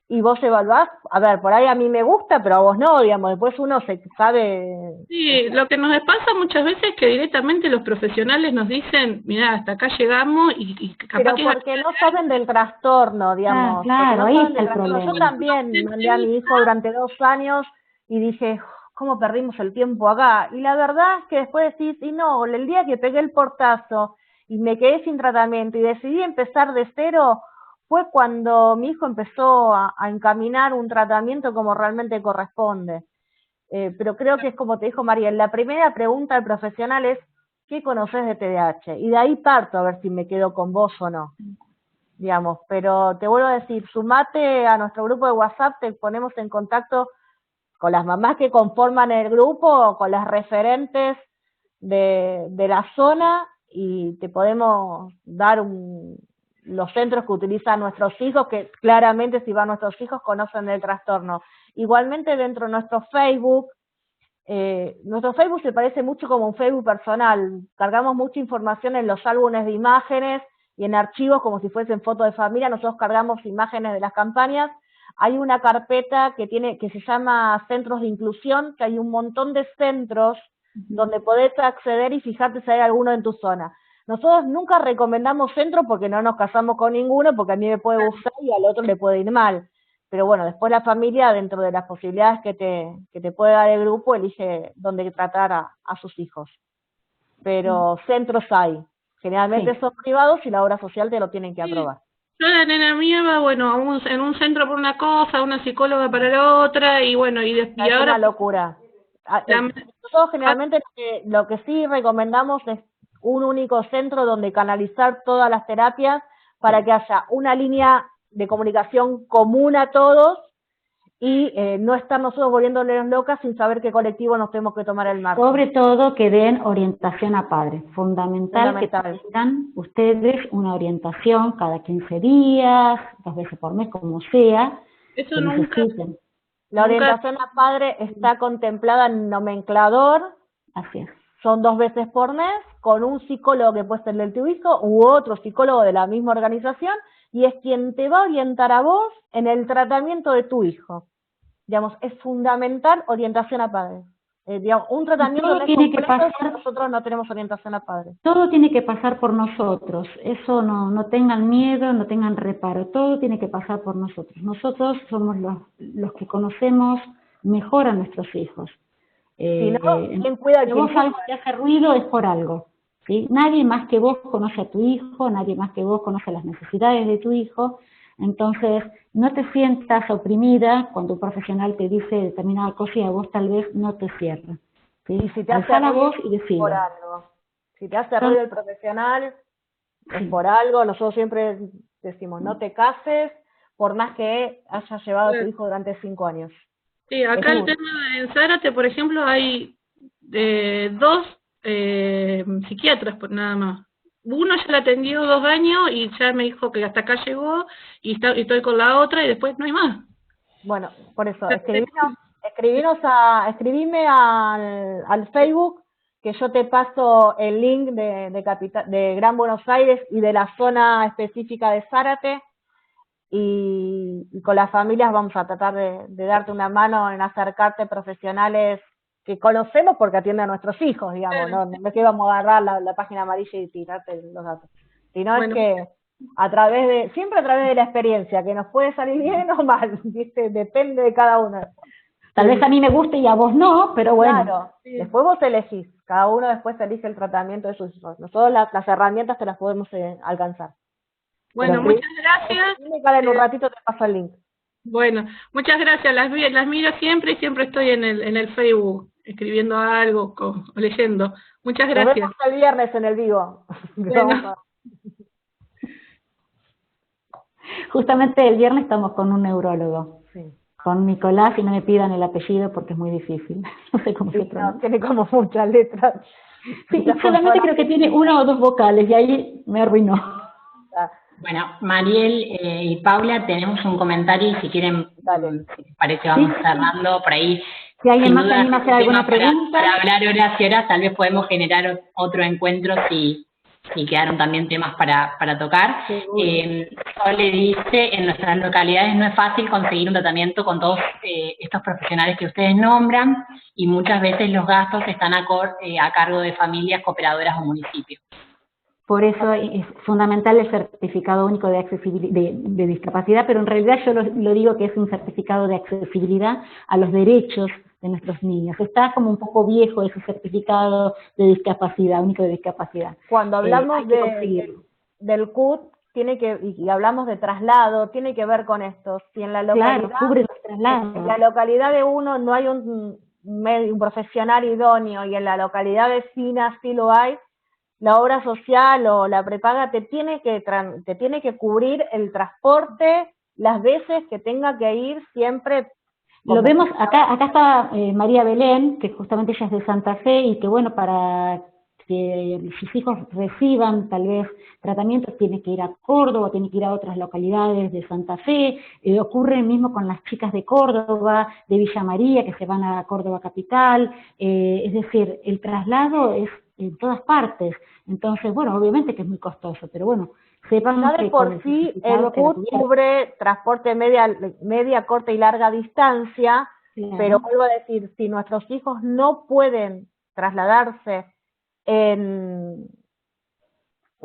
y vos evaluás. A ver, por ahí a mí me gusta, pero a vos no, digamos, después uno se sabe. Sí, lo que nos pasa muchas veces es que directamente los profesionales nos dicen, mira, hasta acá llegamos y capaz pero que... porque no saben del trastorno, digamos. Claro, no ahí saben está el del trastorno. problema. Yo también mandé a mi hijo durante 2 años y dije, ¿cómo perdimos el tiempo acá? Y la verdad es que después decís, y no, el día que pegué el portazo y me quedé sin tratamiento y decidí empezar de cero, fue cuando mi hijo empezó a encaminar un tratamiento como realmente corresponde. Pero creo que es como te dijo María, la primera pregunta al profesional es, ¿qué conoces de TDAH? Y de ahí parto a ver si me quedo con vos o no, digamos. Pero te vuelvo a decir, sumate a nuestro grupo de WhatsApp, te ponemos en contacto con las mamás que conforman el grupo o con las referentes de la zona y te podemos dar los centros que utilizan nuestros hijos, que claramente si van nuestros hijos conocen del trastorno. Igualmente dentro de nuestro Facebook se parece mucho como un Facebook personal, cargamos mucha información en los álbumes de imágenes y en archivos como si fuesen fotos de familia, nosotros cargamos imágenes de las campañas. Hay una carpeta que se llama Centros de Inclusión, que hay un montón de centros donde podés acceder y fijarte si hay alguno en tu zona. Nosotros nunca recomendamos centros porque no nos casamos con ninguno, porque a mí me puede gustar y al otro le puede ir mal. Pero bueno, después la familia, dentro de las posibilidades que te puede dar el grupo, elige dónde tratar a sus hijos. Pero centros hay. Generalmente son privados y la obra social te lo tienen que aprobar. Yo la nena mía va, bueno, en un centro por una cosa, una psicóloga para la otra, y bueno, y Es ahora... una locura. Nosotros generalmente lo que sí recomendamos es un único centro donde canalizar todas las terapias para que haya una línea de comunicación común a todos y no estar nosotros volviéndonos locas sin saber qué colectivo nos tenemos que tomar el marco. Sobre todo que den orientación a padres. Fundamental que tengan ustedes una orientación cada 15 días, 2 veces por mes, como sea. Eso nunca... La orientación a padre está contemplada en nomenclador Así es. Son 2 veces por mes, con un psicólogo que puede ser el de tu hijo, u otro psicólogo de la misma organización, y es quien te va a orientar a vos en el tratamiento de tu hijo. Digamos, es fundamental orientación a padres. Digamos, un tratamiento Todo no es tiene que completo si pasar. nosotros no tenemos orientación a padres. Todo tiene que pasar por nosotros, eso no tengan miedo, no tengan reparo, todo tiene que pasar por nosotros. Nosotros somos los que conocemos mejor a nuestros hijos. Si no, ¿quién cuida Si a vos quién? algo te hace ruido es por algo, ¿sí? Nadie más que vos conoce a tu hijo, nadie más que vos conoce las necesidades de tu hijo, entonces no te sientas oprimida cuando un profesional te dice determinada cosa y a vos tal vez no te cierra. ¿Sí? Y si te hace Alzá la ruido, voz y decilo. por algo. Si te hace Son- ruido el profesional, es Sí. por algo. Nosotros siempre decimos, no te cases por más que hayas llevado a tu hijo durante 5 años. Sí, acá Es el tema en Zárate, por ejemplo, hay 2 psiquiatras por nada más. Uno ya la atendió 2 años y ya me dijo que hasta acá llegó y estoy con la otra y después no hay más. Bueno, por eso, escribime al Facebook, que yo te paso el link de Gran Buenos Aires y de la zona específica de Zárate, y con las familias vamos a tratar de darte una mano en acercarte profesionales que conocemos porque atienden a nuestros hijos, digamos, no es que vamos a agarrar la página amarilla y tirarte los datos, sino Bueno. es que siempre a través de la experiencia, que nos puede salir bien o mal, ¿viste? Depende de cada uno. Tal vez a mí me guste y a vos no, pero bueno. Claro, después vos elegís, cada uno después elige el tratamiento de sus hijos. Nosotros las herramientas te las podemos alcanzar. Bueno, Pero muchas gracias. en un ratito te paso el link. Bueno, muchas gracias. Las miro siempre y siempre estoy en el Facebook escribiendo algo o leyendo. Muchas Nos gracias. vemos el viernes en el vivo. Bueno. Justamente el viernes estamos con un neurólogo, Sí. con Nicolás, y no me pidan el apellido porque es muy difícil. No sé cómo se Sí, pronuncia. no, tiene como muchas letras. Sí, y solamente creo que tiene 1 o 2 vocales y ahí me arruinó. Bueno, Mariel y Paula, tenemos un comentario y si quieren, Dale. si les parece, vamos Sí. cerrando por ahí. Si alguien Sin más se duda, anima a es hacer un alguna tema pregunta. para hablar horas y horas, tal vez podemos generar otro encuentro si quedaron también temas para tocar. Sole dice, en nuestras localidades no es fácil conseguir un tratamiento con todos estos profesionales que ustedes nombran y muchas veces los gastos están a cargo de familias, cooperadoras o municipios. Por eso es fundamental el certificado único de accesibilidad, de discapacidad, pero en realidad yo lo digo que es un certificado de accesibilidad a los derechos de nuestros niños. Está como un poco viejo ese certificado de discapacidad, único de discapacidad. Cuando hablamos hay que conseguirlo. del CUT, y hablamos de traslado, tiene que ver con esto. Si en la localidad, Claro, cubre los traslados. en la localidad de uno no hay un profesional idóneo y en la localidad vecina sí lo hay, la obra social o la prepaga te tiene que cubrir el transporte las veces que tenga que ir siempre. Lo vemos, acá está María Belén, que justamente ella es de Santa Fe, y que bueno, para que sus hijos reciban tal vez tratamientos tiene que ir a Córdoba, tiene que ir a otras localidades de Santa Fe, ocurre mismo con las chicas de Córdoba, de Villa María, que se van a Córdoba capital, es decir, el traslado es en todas partes, entonces bueno, obviamente que es muy costoso, pero bueno, sepan Ya de que por sí el CUT cubre transporte media, corta y larga distancia, claro. Pero vuelvo a decir, si nuestros hijos no pueden trasladarse en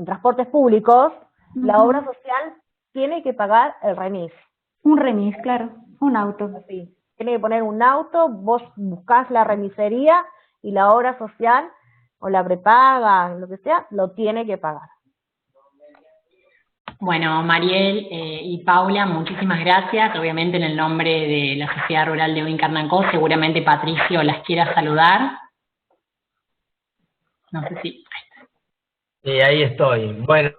transportes públicos, la obra social tiene que pagar el remis. Un remis, claro, un auto. Así. Tiene que poner un auto, vos buscás la remisería y la obra social o la prepaga, lo que sea, lo tiene que pagar. Bueno, Mariel y Paula, muchísimas gracias. Obviamente en el nombre de la Sociedad Rural de Huincarnancó, seguramente Patricio las quiera saludar. No sé si... Ahí estoy. Bueno,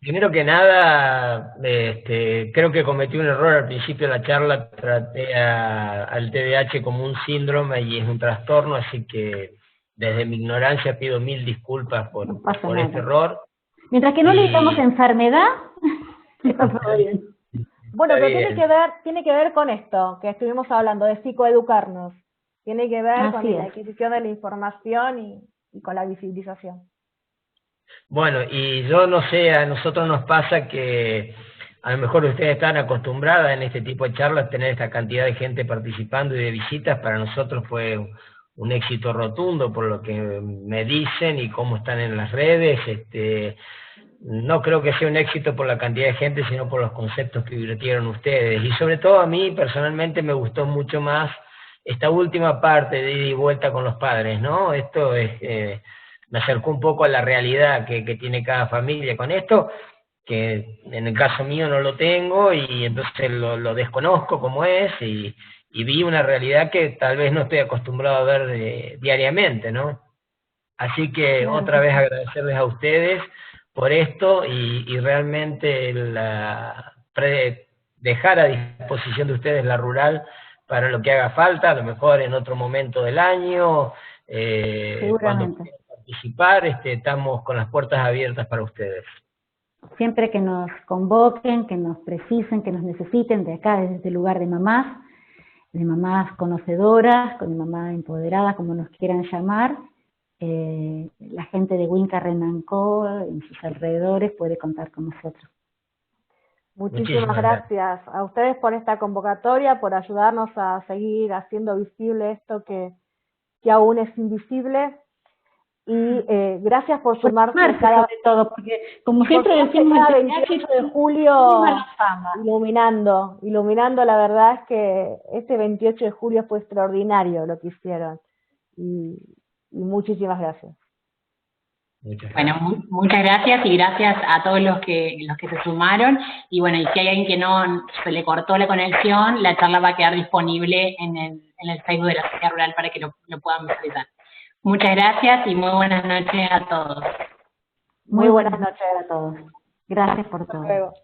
primero que nada, creo que cometí un error al principio de la charla, traté al TDAH como un síndrome y es un trastorno, así que desde mi ignorancia pido 1000 disculpas por este error. Mientras que no le digamos enfermedad, está todo bien. Bueno, pero tiene que ver con esto que estuvimos hablando, de psicoeducarnos. Tiene que ver con Así la es. adquisición de la información y con la visibilización. Bueno, y yo no sé, a nosotros nos pasa que a lo mejor ustedes están acostumbradas en este tipo de charlas a tener esta cantidad de gente participando y de visitas. Para nosotros fue un éxito rotundo por lo que me dicen y cómo están en las redes. No creo que sea un éxito por la cantidad de gente, sino por los conceptos que virtieron ustedes. Y sobre todo a mí personalmente me gustó mucho más esta última parte de ida y vuelta con los padres, ¿no? Esto me acercó un poco a la realidad que tiene cada familia con esto, que en el caso mío no lo tengo y entonces lo desconozco como es y vi una realidad que tal vez no estoy acostumbrado a ver diariamente, ¿no? Así que Claro. otra vez agradecerles a ustedes por esto y realmente dejar a disposición de ustedes la rural para lo que haga falta, a lo mejor en otro momento del año, cuando Seguramente. quieran participar, estamos con las puertas abiertas para ustedes. Siempre que nos convoquen, que nos precisen, que nos necesiten, de acá, desde el lugar de mamás conocedoras, de mamás empoderadas, como nos quieran llamar, la gente de Winca Renancó, en sus alrededores, puede contar con nosotros. Muchísimas gracias a ustedes por esta convocatoria, por ayudarnos a seguir haciendo visible esto que aún es invisible. Y gracias por sumarse cada, sobre todo, porque como siempre decimos, cada 28 de julio iluminando, la verdad es que este 28 de julio fue extraordinario lo que hicieron. Y muchísimas gracias. Bueno, muchas gracias y gracias a todos los que se sumaron. Y bueno, y si hay alguien que no se le cortó la conexión, la charla va a quedar disponible en el Facebook de la Sociedad Rural para que lo puedan visualizar. Muchas gracias y muy buenas noches a todos. Muy buenas noches a todos. Gracias por todo. Hasta luego.